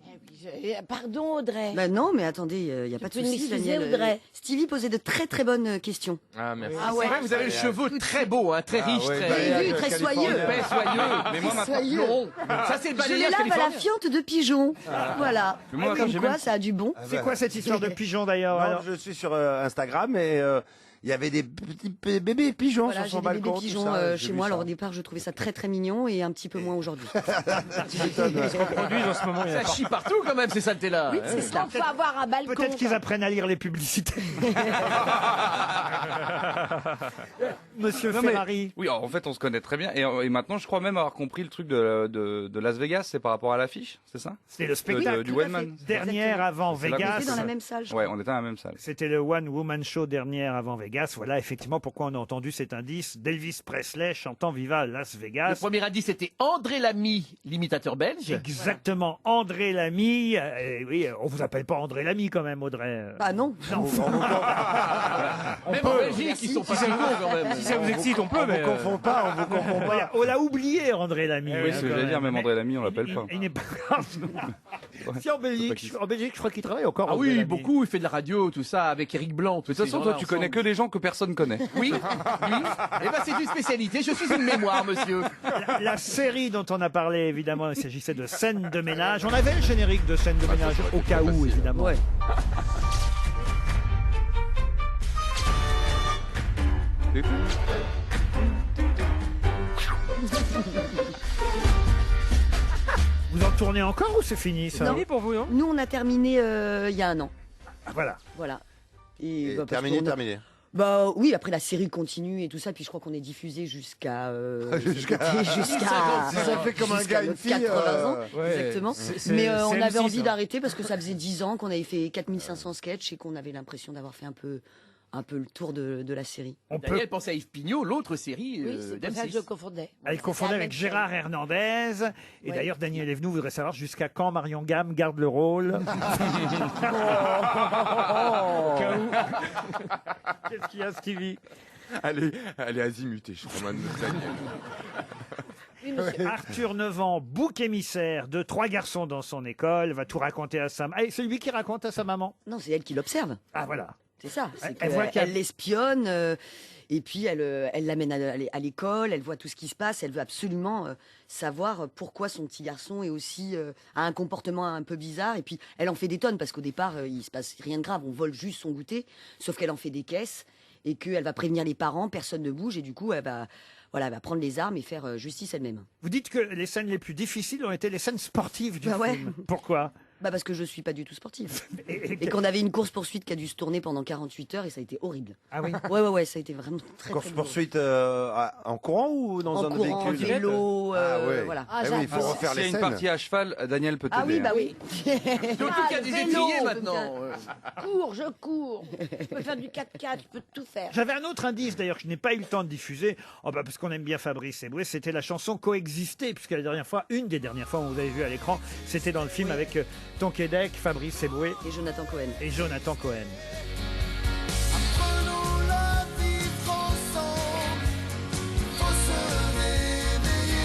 Pardon, Audrey. Bah non, mais attendez, il n'y a pas de peux souci, m'excuser, Daniel. Audrey. Stevie posait de très très bonnes questions. Ah, merci. Ah ouais. C'est vrai, vous avez les cheveux très beaux, hein, très riches, ouais, très, très soyeux. Très soyeux. Mais moi, ma Soyeux. Florent, ça c'est le Je les balayage lave à la californien. fiente de pigeon. Voilà. Mais moi, Comme j'ai quoi, même- ça a du bon. C'est quoi cette histoire de pigeon d'ailleurs Non, alors je suis sur Instagram et il y avait des petits bébés pigeons Voilà, sur j'ai son des bébés balcon. tout pigeons ça, j'ai chez vu moi. ça. Alors au départ, je trouvais ça très très mignon et un petit peu moins aujourd'hui. Ils se reproduisent en ce moment. Ça chie partout quand même ces saletés-là. Oui, c'est ça. Il faut avoir un balcon. Peut-être qu'ils apprennent à lire les publicités. Monsieur Non, mais- Ferrari. Oui, alors, en fait, on se connaît très bien. Et maintenant, je crois même avoir compris le truc de Las Vegas, c'est par rapport à l'affiche, c'est ça? C'était le spectacle du Tout à Wellman. fait. dernière avant C'est là qu'on On Vegas. était dans la même salle. je Ouais, crois. on était dans la même salle. C'était le One Woman Show dernière avant Vegas. Voilà effectivement pourquoi on a entendu cet indice d'Elvis Presley chantant Viva Las Le Vegas. premier indice c'était André Lamy, l'imitateur belge. Exactement, André Lamy. Oui, on vous appelle pas André Lamy quand même, Audrey. Bah non. Même en Belgique, ils sont pas si cons quand même. Si ça vous excite, on peut, On mais. vous confond pas, on vous confond pas. Voilà, on l'a oublié, André Lamy. Oui, c'est ce que j'allais dire, même André Lamy, on l'appelle pas. Il n'est pas grave. Si en Belgique, je crois qu'il travaille encore. Ah André oui, Lamy. beaucoup, il fait de la radio, tout ça, avec Eric Blanc. De toute façon, toi, tu connais que les gens que personne connaît. Oui, oui. Eh ben, c'est une spécialité. Je suis une mémoire, monsieur. La série dont on a parlé, évidemment, il s'agissait de Scène de ménage. On avait le générique de Scène de ménage au cas où, évidemment. Ouais. C'est tout. Vous en tournez encore ou c'est fini ça Non. pour vous, non? Nous, on a terminé il y a un an. Ah, voilà. Voilà. Et parce terminé, qu'on a- terminé. Bah oui, après la série continue et tout ça, puis je crois qu'on est diffusé jusqu'à Jusqu'à- Ça fait comme un jusqu'à gars, une nos fille, 80 ans, ouais. exactement. C'est Mais on M6, avait envie hein. d'arrêter parce que ça faisait 10 ans qu'on avait fait 4500 sketchs et qu'on avait l'impression d'avoir fait un peu le tour de la série. On peut... Daniel pensait à Yves Pignot, l'autre série Oui, c'est pour ça que je confondais. Elle confondait C'est la avec même Gérard chose. Hernandez. Et Ouais. d'ailleurs, Daniel Evenou voudrait savoir jusqu'à quand Marion Gamme garde le rôle. Au cas où. Qu'est-ce qu'il y a, Stevie? Elle est azimutée, je crois, Madame Daniel. Oui, monsieur. Arthur 9 ans, bouc émissaire de 3 garçons dans son école, va tout raconter à sa maman. Ah, c'est lui qui raconte à sa maman? Non, c'est elle qui l'observe. Ah, voilà. C'est ça. C'est Elle voit qu'il y a- elle l'espionne et puis elle l'amène à l'école. Elle voit tout ce qui se passe. Elle veut absolument savoir pourquoi son petit garçon est aussi a un comportement un peu bizarre. Et puis elle en fait des tonnes parce qu'au départ il se passe rien de grave. On vole juste son goûter, sauf qu'elle en fait des caisses et qu'elle va prévenir les parents. Personne ne bouge et du coup elle va prendre les armes et faire justice elle-même. Vous dites que les scènes les plus difficiles ont été les scènes sportives du Bah ouais. film. Pourquoi? Bah parce que je suis pas du tout sportif. Et qu'on avait une course-poursuite qui a dû se tourner pendant 48 heures et ça a été horrible. Ah oui. Ouais, ça a été vraiment très Course-poursuite en courant ou dans en un courant, véhicule vélo, ouais. voilà. Ah oui, il faut refaire S'il y les a une scènes. partie à cheval, Daniel peut t'aider. Ah oui, bah hein. oui. Surtout qu'il y a des étriers maintenant. Je cours. Je peux faire du 4x4, je peux tout faire. J'avais un autre indice d'ailleurs que je n'ai pas eu le temps de diffuser, parce qu'on aime bien Fabrice Eboué, c'était la chanson Coexister, puisque une des dernières fois où vous avez vu à l'écran, c'était dans le film avec Tonquédec, Fabrice Eboué et Jonathan Cohen. Apprenons la vivre ensemble, faut se réveiller,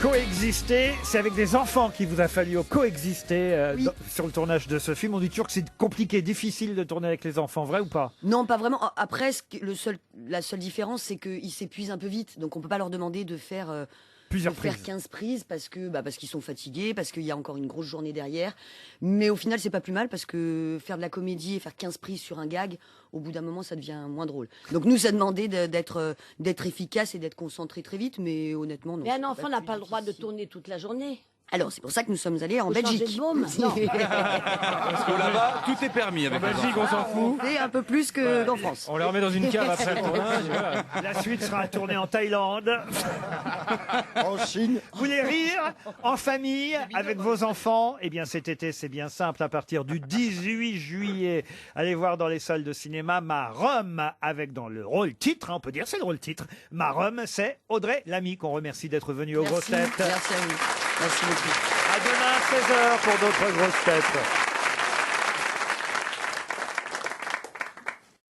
Coexister, c'est avec des enfants qu'il vous a fallu coexister sur le tournage de ce film. On dit toujours que c'est compliqué, difficile de tourner avec les enfants, vrai ou pas? Non, pas vraiment. Après, la seule différence, c'est qu'ils s'épuisent un peu vite. Donc, on peut pas leur demander de faire plusieurs faire prises. 15 prises parce qu'ils sont fatigués, parce qu'il y a encore une grosse journée derrière. Mais au final, c'est pas plus mal parce que faire de la comédie et faire 15 prises sur un gag, au bout d'un moment, ça devient moins drôle. Donc nous, ça demandait d'être efficace et d'être concentré très vite, mais honnêtement, non. Mais un enfant n'a pas le droit de tourner toute la journée. Alors, c'est pour ça que nous sommes allés en Faut changer Belgique. de môme. Non. Parce que là-bas, tout est permis avec En les Belgique, enfants. on s'en fout. Et un peu plus qu'en France. On les remet dans une cave après le tournage. Voilà. La suite sera tournée en Thaïlande. En Chine. Vous voulez rire en famille avec vos enfants? Eh bien cet été c'est bien simple, à partir du 18 juillet. Allez voir dans les salles de cinéma Ma Rome avec dans le rôle titre, on peut dire c'est le rôle titre. Ma Rome, c'est Audrey Lamy qu'on remercie d'être venue aux grosses têtes. Merci à vous. Merci beaucoup. À demain 16h pour d'autres grosses têtes.